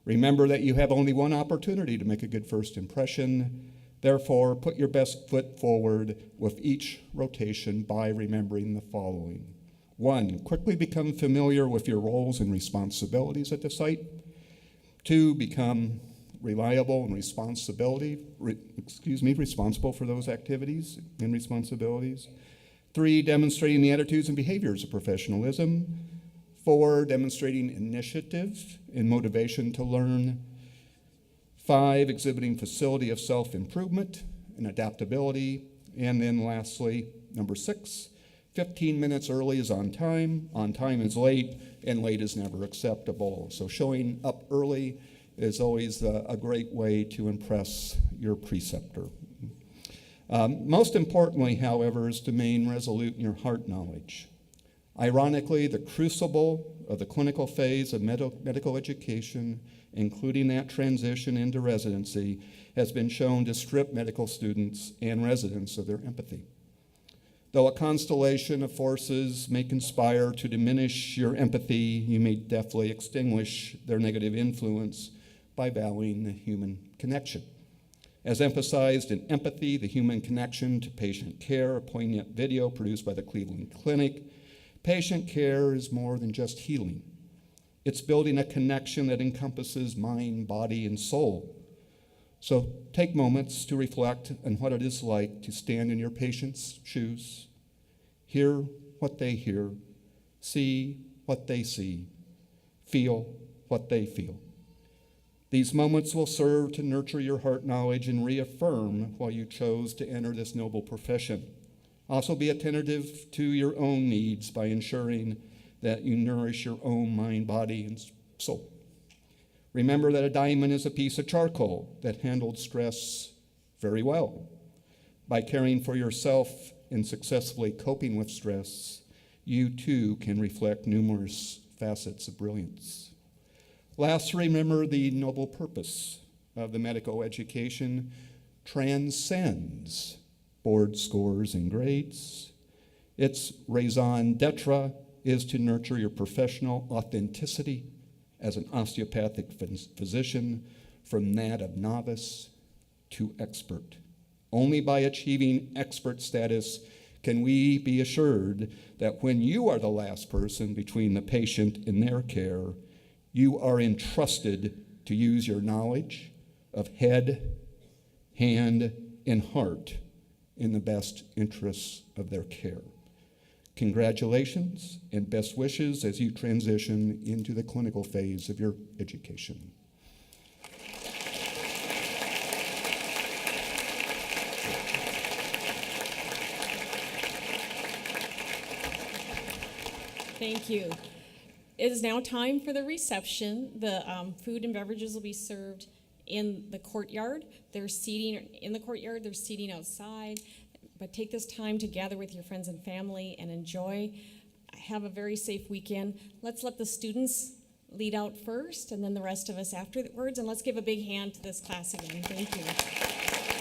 Remember that you have only one opportunity to make a good first impression. Therefore, put your best foot forward with each rotation by remembering the following. 1, quickly become familiar with your roles and responsibilities at the site. 2, become reliable and responsible for those activities and responsibilities. 3, demonstrating the attitudes and behaviors of professionalism. 4, demonstrating initiative and motivation to learn. 5, exhibiting facility of self-improvement and adaptability. And then lastly, number 6, 15 minutes early is on time is late, and late is never acceptable. So showing up early is always a great way to impress your preceptor. Most importantly, however, is to remain resolute in your heart knowledge. Ironically, the crucible of the clinical phase of medical education, including that transition into residency, has been shown to strip medical students and residents of their empathy. Though a constellation of forces may conspire to diminish your empathy, you may deftly extinguish their negative influence by valuing the human connection. As emphasized in Empathy, the Human Connection to Patient Care, a poignant video produced by the Cleveland Clinic, patient care is more than just healing. It's building a connection that encompasses mind, body, and soul. So take moments to reflect on what it is like to stand in your patient's shoes, hear what they hear, see what they see, feel what they feel. These moments will serve to nurture your heart knowledge and reaffirm why you chose to enter this noble profession. Also be attentive to your own needs by ensuring that you nourish your own mind, body, and soul. Remember that a diamond is a piece of charcoal that handled stress very well. By caring for yourself and successfully coping with stress, you too can reflect numerous facets of brilliance. Last, remember the noble purpose of the medical education transcends board scores and grades. Its raison d'etre is to nurture your professional authenticity as an osteopathic physician from that of novice to expert. Only by achieving expert status can we be assured that when you are the last person between the patient and their care, you are entrusted to use your knowledge of head, hand, and heart in the best interests of their care. Congratulations and best wishes as you transition into the clinical phase of your education. Thank you. It is now time for the reception. The food and beverages will be served in the courtyard. There's seating in the courtyard, there's seating outside, but take this time to gather with your friends and family and enjoy. Have a very safe weekend. Let's let the students lead out first and then the rest of us afterwards, and let's give a big hand to this class again. Thank you.